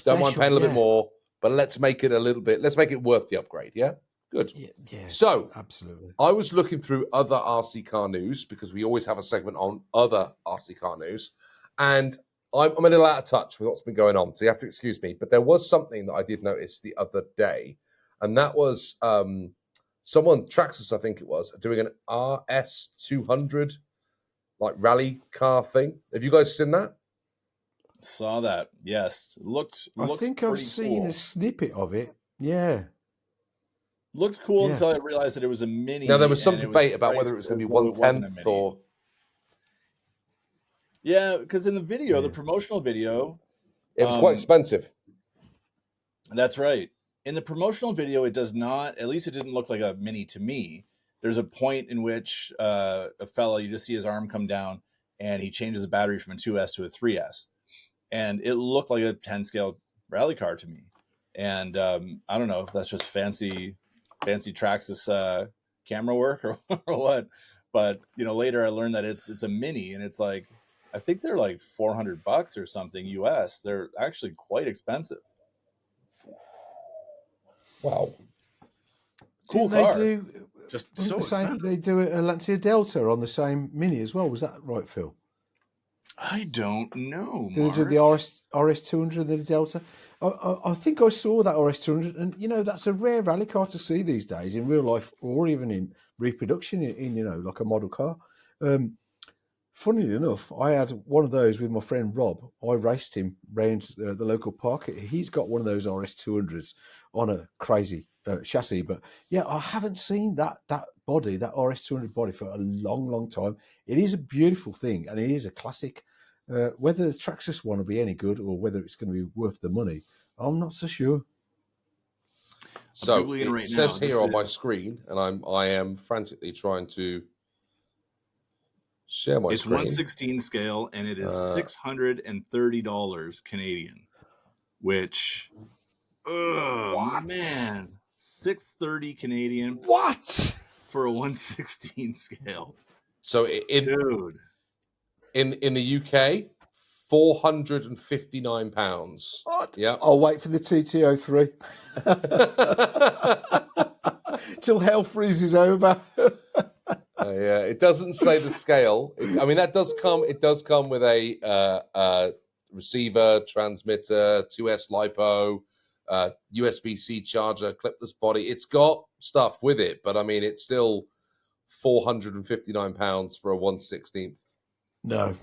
don't mind paying a little bit more. but let's make it a little bit. Let's make it worth the upgrade. Yeah, good. Yeah, So absolutely. I was looking through other RC car news because we always have a segment on other RC car news, and I'm a little out of touch with what's been going on, so you have to excuse me. But there was something that I did notice the other day, and that was someone, Traxxas, I think it was, doing an RS200 like rally car thing. Have you guys seen that? Saw that. Yes, looks. I think I've seen cool. a snippet of it. Yeah. Looked cool Yeah. until I realized that it was a mini. Now there was some and debate about priced whether it was going to be as though it wasn't a 1/10 mini. or. Yeah, because in the video, the Yeah. promotional video, It was quite expensive. that's right. In the promotional video, it does not. At least it didn't look like a mini to me. There's a point in which a fella, you just see his arm come down, and he changes the battery from a 2S to a 3S, and it looked like a 10 scale rally car to me. And I don't know if that's just fancy Traxxas camera work or what, but later I learned that it's a mini, and it's like, I think they're like $400 or something US. They're actually quite expensive. Wow. Cool Didn't car. They do just was so the same, expensive. they do a Lancia Delta on the same mini as well. Was that right, Phil? I don't know. Did they do the RS200 and the Delta? I think I saw that RS200, and that's a rare rally car to see these days in real life or even in reproduction in like a model car. Funnily enough, I had one of those with my friend Rob. I raced him round the local park. He's got one of those RS200s on a crazy chassis. But yeah, I haven't seen that body, that RS200 body, for a long, long time. It is a beautiful thing, and it is a classic. Whether the Traxxas one will be any good or whether it's going to be worth the money, I'm not so sure. So it says here on my screen, and I am frantically trying to share my screen. It's 1/16 scale, and it is $630 Canadian, which, man, $630 Canadian. What for a 1/16 scale? So dude, in the UK, £459. What? Yeah, I'll wait for the TT03 till hell freezes over. Yeah, it doesn't say the scale. I mean, that does come. It does come with a receiver, transmitter, 2S lipo, USB-C charger, clipless body. It's got stuff with it, but I mean, it's still £459 for a 1/16. No,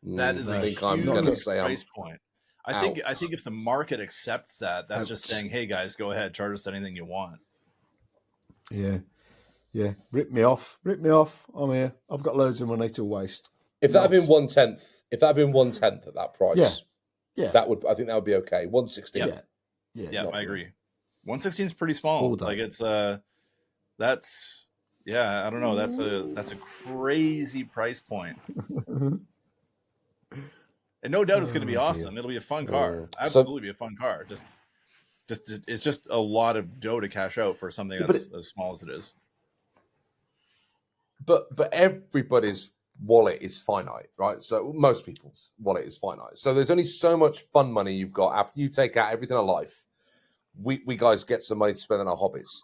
that is a huge price point. I think if the market accepts that, that's just saying, hey guys, go ahead, charge us anything you want. Yeah, rip me off. I'm here. I've got loads of money to waste. If that had been 1/10, at that price, yeah, I think that would be okay. 1/16. Yeah, I agree. 1/16 is pretty small. Like it's that's I don't know. That's a crazy price point. And no doubt it's going to be awesome. It'll be a fun car. Absolutely be a fun car. Just it's just a lot of dough to cash out for something that's as small as it is. But everybody's wallet is finite, right? So most people's wallet is finite. So there's only so much fun money you've got after you take out everything in life. We guys get some money to spend on our hobbies.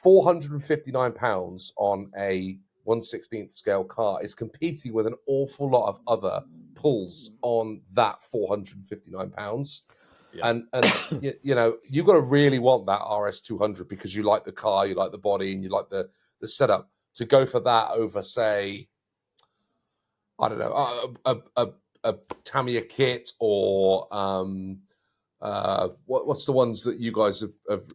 £459 on a 1/16 scale car is competing with an awful lot of other pulls on that £459. Yeah. And you've got to really want that RS200 because you like the car, you like the body, and you like the setup. To go for that over, say, I don't know, a Tamiya kit or what's the ones that you guys have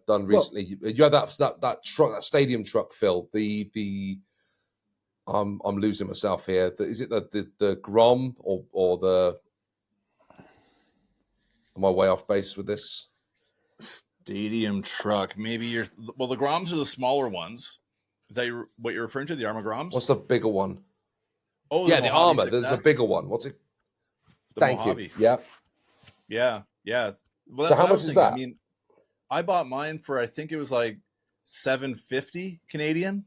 done recently? You had that truck, that stadium truck, Phil. I'm losing myself here. Is it the Grom or the? Am I way off base with this? Stadium truck. Maybe the Groms are the smaller ones. Is that what you're referring to? The Armor Groms? What's the bigger one? Oh, yeah, the Armor. There's a bigger one. What's it? Thank you. Yeah. Well, that's so how much is that? I mean, I bought mine for, I think it was like $750 Canadian,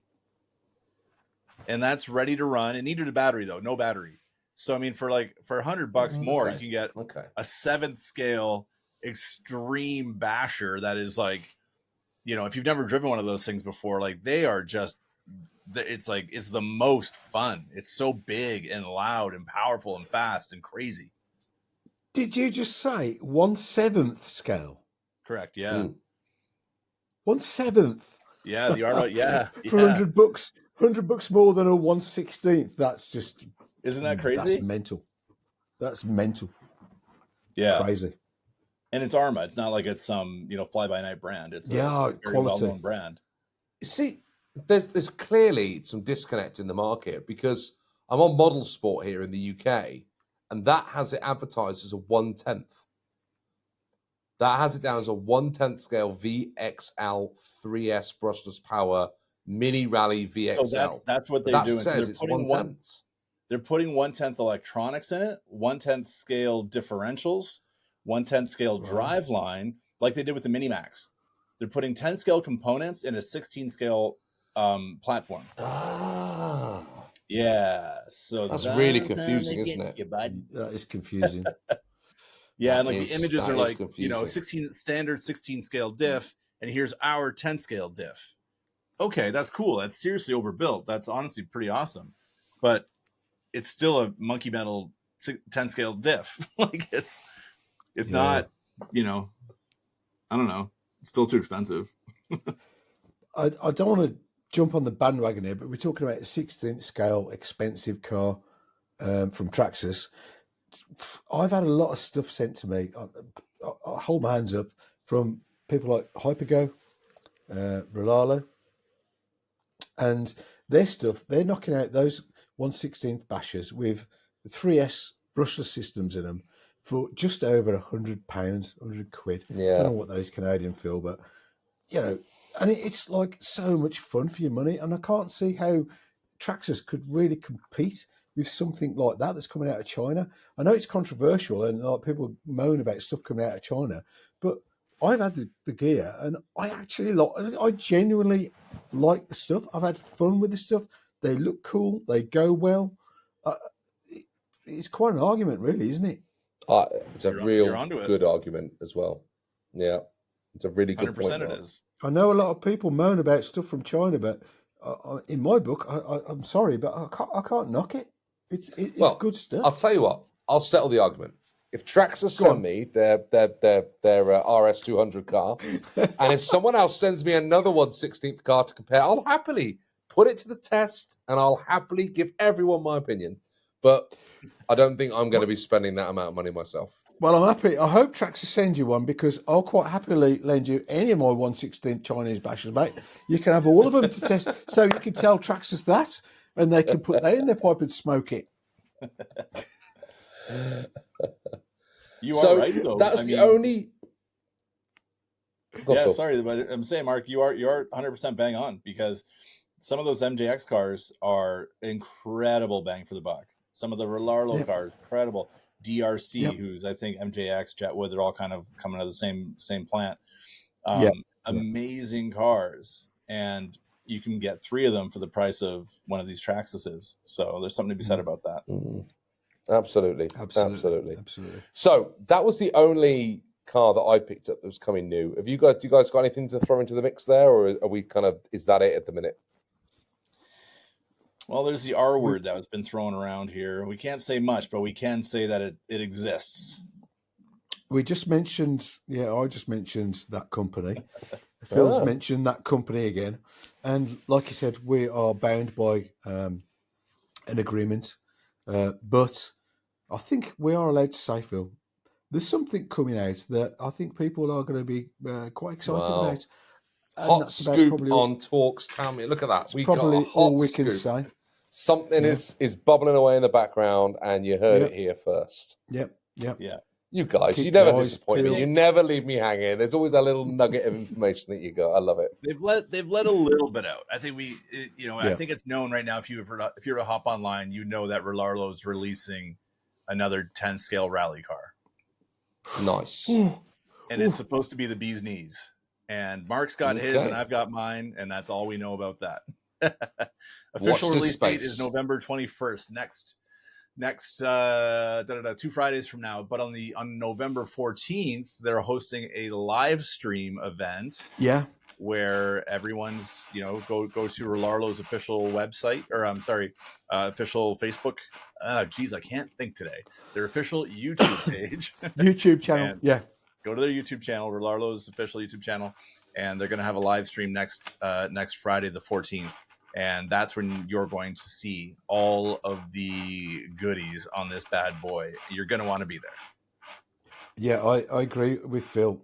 and that's ready to run. It needed a battery though, no battery. So I mean, for $100 more, you can get a 7th scale extreme basher that is like, you know, if you've never driven one of those things before, like they are just, it's like, it's the most fun. It's so big and loud and powerful and fast and crazy. Did you just say 1/7 scale? Correct. Yeah. 1/7. Yeah. The Arma. Yeah. For $100 more than a 1/16. That's just, isn't that crazy? That's mental. That's mental. Yeah. Crazy. And it's Arma. It's not like it's some, you know, fly by night brand. It's a very quality. well-known brand. See, there's clearly some disconnect in the market because I'm on Model Sport here in the UK, and that has it advertised as a 1/10. That has it down as a 1/10 scale VXL 3S brushless power mini rally VXL. So that's what they're doing. Says so it's 1/10. They're putting 1/10 electronics in it, 1/10 scale differentials, 1/10 scale drive line, like they did with the Minimax. They're putting 10 scale components in a 16 scale platform. Yeah, so that's really confusing, isn't it? That is confusing. Yeah, and like the images are like, confusing. you know, 16 standard 16 scale diff, and here's our 10 scale diff. Okay, that's cool. That's seriously overbuilt. That's honestly pretty awesome. But it's still a monkey metal 10 scale diff. Like it's not, you know, I don't know. It's still too expensive. I don't want to jump on the bandwagon here, but we're talking about a 16th scale expensive car from Traxxas. I've had a lot of stuff sent to me. I hold my hands up from people like Hypergo, Rolalo, and their stuff. They're knocking out those 1/16 bashers with 3S brushless systems in them for just over £100, £100. Yeah. I don't know what that is Canadian, Phil, but you know, and it's like so much fun for your money, and I can't see how Traxxas could really compete with something like that that's coming out of China. I know it's controversial and like people moan about stuff coming out of China, but I've had the gear and I genuinely like the stuff. I've had fun with the stuff. They look cool. They go well. It's quite an argument, really, isn't it? It's a real good argument as well. Yeah, it's a really good point. It is. I know a lot of people moan about stuff from China, but in my book, I'm sorry, but I can't knock it. It's good stuff. I'll tell you what. I'll settle the argument. If Traxxas send me their RS200 car, and if someone else sends me another 1/16 car to compare, I'll happily put it to the test, and I'll happily give everyone my opinion. But I don't think I'm going to be spending that amount of money myself. Well, I'm happy. I hope Traxxas send you one because I'll quite happily lend you any of my 1/16 Chinese bashers, mate. You can have all of them to test, so you can tell Traxxas that, and they can put that in their pipe and smoke it. You are right, though. That's the only. Yeah, sorry, but I'm saying, Mark, you are 100% bang on because some of those MJX cars are incredible bang for the buck. Some of the Rolalo cars, incredible. DRC, who's I think MJX, Jetwood, they're all kind of coming out of the same plant. Amazing cars, and you can get 3 of them for the price of one of these Traxxas. So there's something to be said about that. Absolutely. So that was the only car that I picked up that was coming new. Do you guys got anything to throw into the mix there, or are we is that it at the minute? Well, there's the R word that has been thrown around here. We can't say much, but we can say that it exists. We just mentioned, I just mentioned that company. Phil's mentioned that company again. And like you said, we are bound by an agreement. But I think we are allowed to say, Phil, there's something coming out that I think people are going to be quite excited about. Hot scoop on Talks Tamiya. Look at that. We probably got a hot all we scoop. can say. Something is bubbling away in the background, and you heard it here first. Yep. You guys, you never disappoint me. You never leave me hanging. There's always a little nugget of information that you got. I love it. They've let a little bit out. I think I think it's known right now. If you were to hop online, you know that Rolalo is releasing another 10 scale rally car. Nice. And it's supposed to be the bee's knees. And Mark's got his, and I've got mine, and that's all we know about that. Official release date is November 21st, next 2 Fridays from now. But on November 14th, they're hosting a live stream event. Yeah. Where everyone's, go to Larlo's official website, or I'm sorry, official Facebook. Geez, I can't think today. Their official YouTube page. YouTube channel. Yeah. Go to their YouTube channel, Larlo's official YouTube channel, and they're going to have a live stream next Friday, the 14th. And that's when you're going to see all of the goodies on this bad boy. You're going to want to be there. Yeah, I agree with Phil.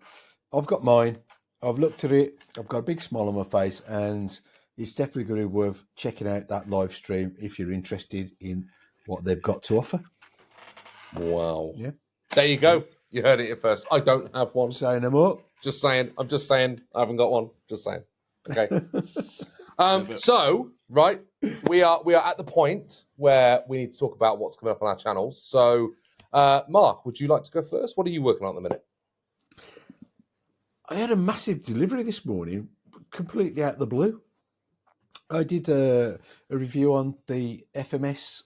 I've got mine. I've looked at it. I've got a big smile on my face, and it's definitely going to be worth checking out that live stream if you're interested in what they've got to offer. Wow. Yeah. There you go. You heard it here first. I don't have one. Saying them up. Just saying. I'm just saying. I haven't got one. Just saying. Okay. So, right, we are at the point where we need to talk about what's coming up on our channels. So, Mark, would you like to go first? What are you working on at the minute? I had a massive delivery this morning, completely out of the blue. I did a review on the FMS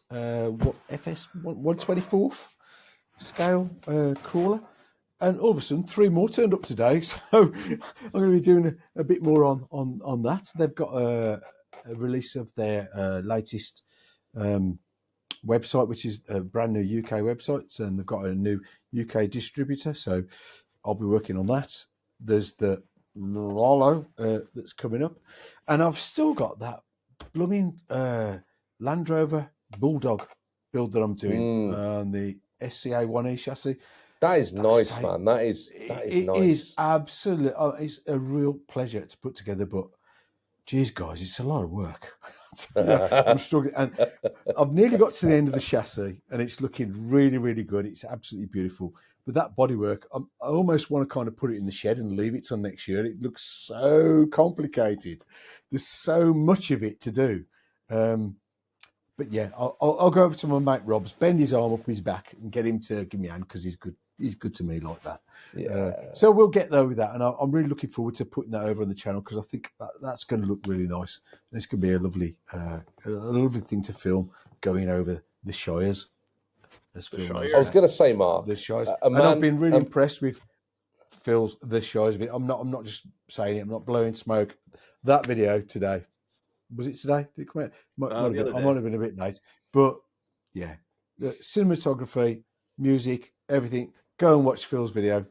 FS 124th scale crawler, and all of a sudden 3 more turned up today. So I'm going to be doing a bit more on that. They've got a release of their latest website, which is a brand new UK website, and they've got a new UK distributor. So I'll be working on that. There's the Rollo that's coming up, and I've still got that blooming Land Rover Bulldog build that I'm doing on the SCA 1E chassis. That is nice, man. That is nice. It is absolutely. It's a real pleasure to put together, but geez, guys, it's a lot of work. I'm struggling, and I've nearly got to the end of the chassis, and it's looking really, really good. It's absolutely beautiful. But that bodywork, I almost want to kind of put it in the shed and leave it till next year. It looks so complicated. There's so much of it to do. But yeah, I'll go over to my mate Rob's, bend his arm up his back, and get him to give me a hand, because he's good. He's good to me like that. Yeah. So we'll get there with that, and I'm really looking forward to putting that over on the channel, because I think that's going to look really nice. And it's going to be a lovely thing to film, going over the Shires. I was going to say, Mark, the Shires, and I've been really impressed with Phil's the Shires video. I'm not just saying it. I'm not blowing smoke. That video today, was it today? Did it come out? I might have been a bit late, but yeah, the cinematography, music, everything. Go and watch Phil's video.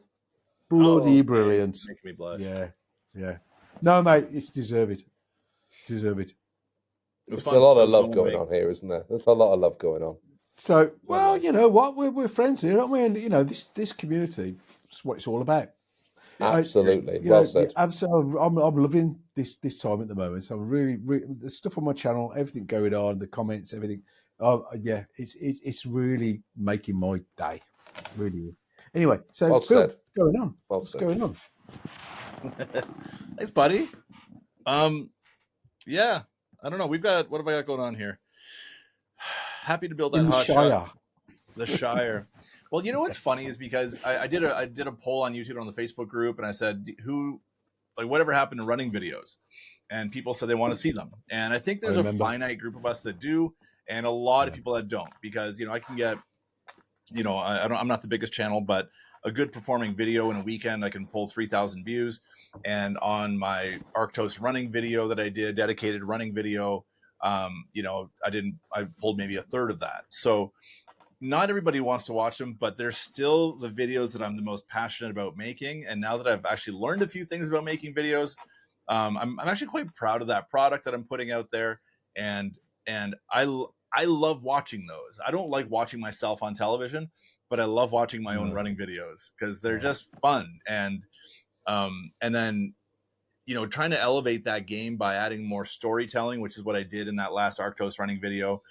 Bloody brilliant. Make me blush. Yeah. No, mate, it's deserved. There's a lot of love going on here, isn't there? There's a lot of love going on. So, well, you know what? We're friends here, aren't we? And, you know, this community is what it's all about. Absolutely. Well said. Absolutely. I'm loving this time at the moment. So I'm really, the stuff on my channel, everything going on, the comments, everything. Yeah, it's really making my day. Really is. Anyway, so well Phil, said. What's going on? What's going on? Thanks, buddy. Yeah, I don't know. What have I got going on here? Happy to build that Hotshot. The Shire. Well, you know what's funny is because I did a poll on YouTube on the Facebook group, and I said whatever happened to running videos, and people said they want to see them, and I think there's a finite group of us that do, and a lot of people that don't, because I can get, I'm not the biggest channel, but a good performing video in a weekend, I can pull 3,000 views. And on my Arctos running video that I did, dedicated running video, I pulled maybe a third of that. So not everybody wants to watch them, but they're still the videos that I'm the most passionate about making. And now that I've actually learned a few things about making videos, I'm actually quite proud of that product that I'm putting out there. And I love watching those. I don't like watching myself on television, but I love watching my own running videos, because they're just fun. And then, trying to elevate that game by adding more storytelling, which is what I did in that last Arctos running video.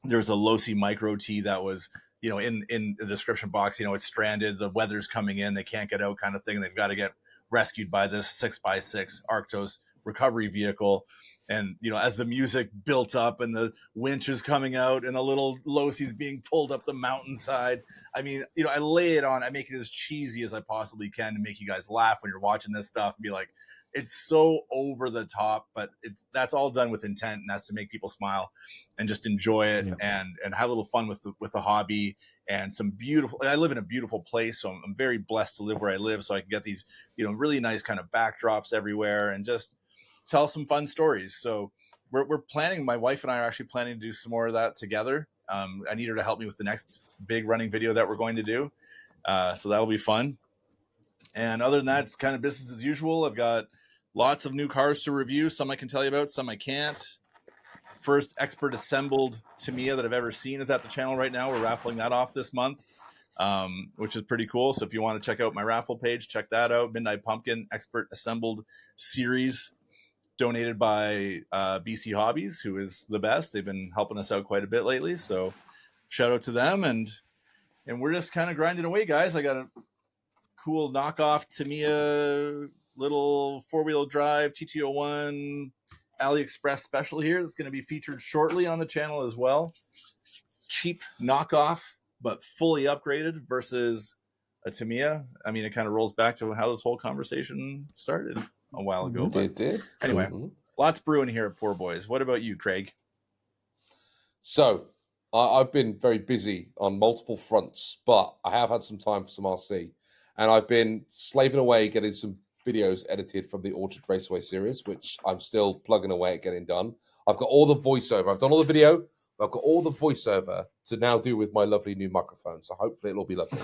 There's a Losi micro T that was, in the description box, it's stranded, the weather's coming in, they can't get out, kind of thing. They've got to get rescued by this 6x6 Arctos recovery vehicle. And, as the music built up and the winch is coming out and the little Losi's being pulled up the mountainside, I mean, I lay it on, I make it as cheesy as I possibly can to make you guys laugh when you're watching this stuff and be like, it's so over the top, but that's all done with intent, and that's to make people smile and just enjoy it and have a little fun with the hobby. And some beautiful, I live in a beautiful place, so I'm very blessed to live where I live, so I can get these, really nice kind of backdrops everywhere and just tell some fun stories. So we're planning, my wife and I are actually planning to do some more of that together. I need her to help me with the next big running video that we're going to do. So that'll be fun. And other than that, it's kind of business as usual. I've got lots of new cars to review. Some I can tell you about, some I can't. First expert assembled Tamiya that I've ever seen is at the channel right now. We're raffling that off this month, which is pretty cool. So if you want to check out my raffle page, check that out. Midnight Pumpkin Expert Assembled Series, donated by BC Hobbies, who is the best. They've been helping us out quite a bit lately. So shout out to them. And we're just kind of grinding away, guys. I got a cool knockoff Tamiya little 4-wheel drive TT01 AliExpress special here that's going to be featured shortly on the channel as well. Cheap knockoff, but fully upgraded versus a Tamiya. I mean, it kind of rolls back to how this whole conversation started a while ago. It did. Anyway, lots brewing here at Poor Boys. What about you, Craig? So I've been very busy on multiple fronts, but I have had some time for some RC. And I've been slaving away getting some videos edited from the Orchard Raceway series, which I'm still plugging away at getting done. I've got all the voiceover. I've done all the video. I've got all the voiceover to now do with my lovely new microphone. So hopefully it'll be lovely.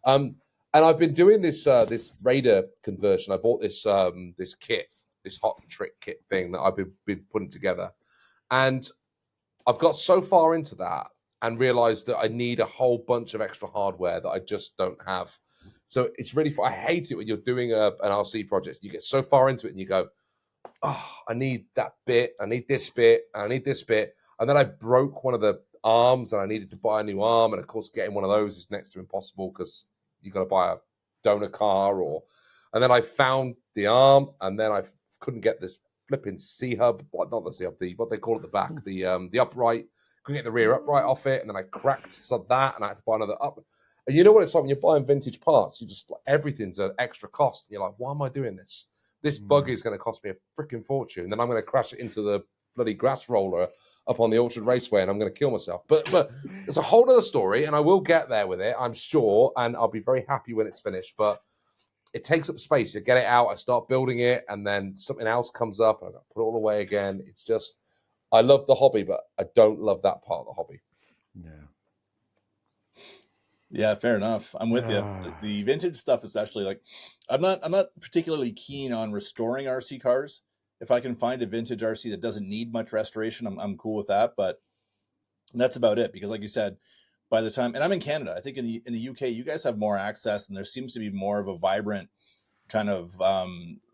And I've been doing this this Raider conversion. I bought this this kit, this hot trick kit thing that I've been putting together. And I've got so far into that and realized that I need a whole bunch of extra hardware that I just don't have. So it's really fun. I hate it when you're doing an RC project. You get so far into it and you go, oh, I need that bit. I need this bit. I need this bit. And then I broke one of the arms and I needed to buy a new arm. And of course, getting one of those is next to impossible because you got to buy a donor car and then I found the arm and then I couldn't get this flipping C-hub, not the C-hub, what they call it, the back, the upright. Couldn't get the rear upright off it. And then I cracked that and I had to buy another up. And you know what it's like when you're buying vintage parts, you just, everything's an extra cost. And you're like, why am I doing this? This buggy is going to cost me a freaking fortune. Then I'm going to crash it into the bloody grass roller up on the Orchard Raceway and I'm going to kill myself. But it's a whole other story and I will get there with it, I'm sure. And I'll be very happy when it's finished. But it takes up space. You get it out, I start building it, and then something else comes up and I've got to put it all away again. It's just, I love the hobby, but I don't love that part of the hobby. Yeah, fair enough. I'm with you. The vintage stuff, especially, like, I'm not particularly keen on restoring RC cars. If I can find a vintage RC that doesn't need much restoration, I'm cool with that. But that's about it. Because, like you said, by the time, and I'm in Canada, I think in the UK, you guys have more access, and there seems to be more of a vibrant kind of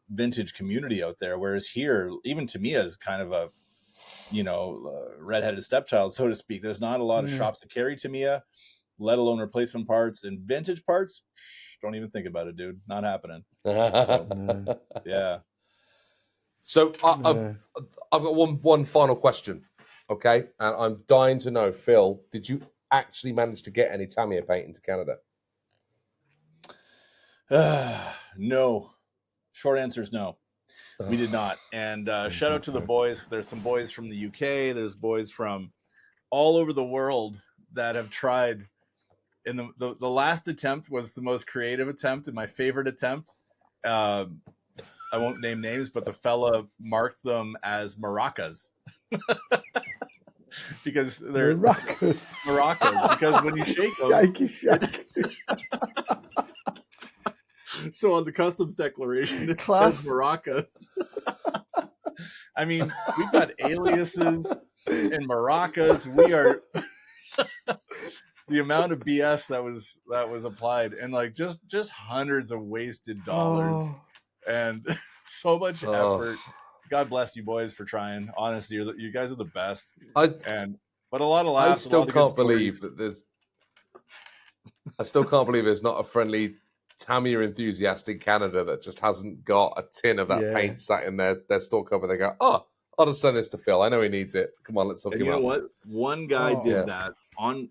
vintage community out there. Whereas here, even Tamiya is kind of a redheaded stepchild, so to speak. There's not a lot of shops that carry Tamiya, let alone replacement parts. And vintage parts, don't even think about it, dude. Not happening. So, yeah. So I've got one final question, okay? And I'm dying to know, Phil, did you actually manage to get any Tamiya paint into Canada? No. Short answer is no. We did not. And shout out to the boys. There's some boys from the UK. There's boys from all over the world that have tried. And the last attempt was the most creative attempt and my favorite attempt. I won't name names, but the fella marked them as maracas. Because they're maracas. Because when you shake them, shake. So on the customs declaration, it says maracas. I mean, we've got aliases and maracas. We are the amount of BS that was applied, and like just hundreds of wasted dollars and so much effort. God bless you boys for trying. Honestly, you guys are the best. But a lot of laughs. I still can't believe that there's. I still can't believe there's not a friendly Tamiya enthusiast in Canada that just hasn't got a tin of that paint sat in their store cupboard. They go, oh, I'll just send this to Phil. I know he needs it. Come on, let's hook him up. You know what? One guy did that on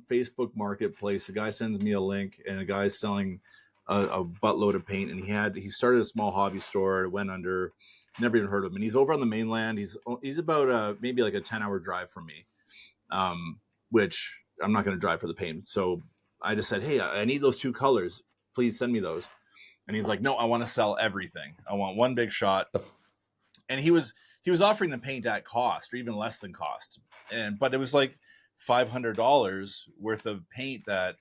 Facebook Marketplace. A guy sends me a link, and a guy's selling a buttload of paint, and he started a small hobby store. It went under. Never even heard of him. And he's over on the mainland. He's about maybe like a 10-hour drive from me, which I'm not going to drive for the paint. So I just said, hey, I need those 2 colors. Please send me those. And he's like, no, I want to sell everything. I want one big shot. And he was offering the paint at cost or even less than cost. But it was like $500 worth of paint that,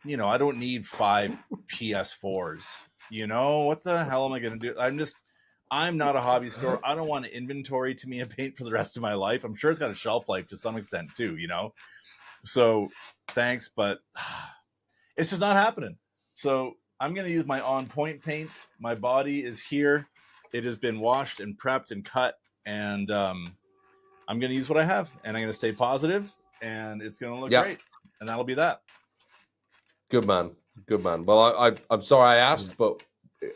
I don't need 5 PS4s. What the hell am I going to do? I'm not a hobby store. I don't want to inventory to me a paint for the rest of my life. I'm sure it's got a shelf life to some extent too, So thanks, but it's just not happening. So I'm going to use my On Point paint. My body is here. It has been washed and prepped and cut, and I'm going to use what I have, and I'm going to stay positive, and it's going to look great, and that'll be that. Good man. Well, I'm sorry I asked, but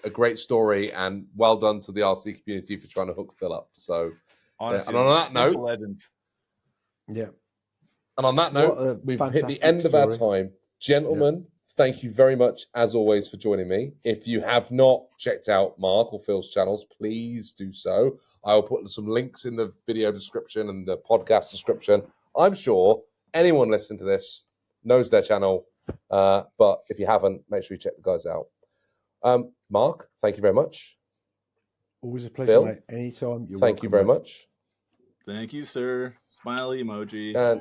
a great story, and well done to the RC community for trying to hook Phil up. So, honestly, and on that note, legends. Yeah. And on that note, we've hit the end of our time. Gentlemen, thank you very much, as always, for joining me. If you have not checked out Mark or Phil's channels, please do so. I will put some links in the video description and the podcast description. I'm sure anyone listening to this knows their channel, but if you haven't, make sure you check the guys out. Mark, thank you very much. Always a pleasure, Phil, mate. Anytime. Thank you very much. Thank you, sir. Smiley emoji. And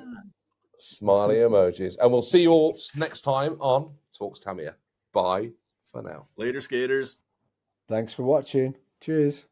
smiley emojis. And we'll see you all next time on Talks Tamiya. Bye for now. Later, skaters. Thanks for watching. Cheers.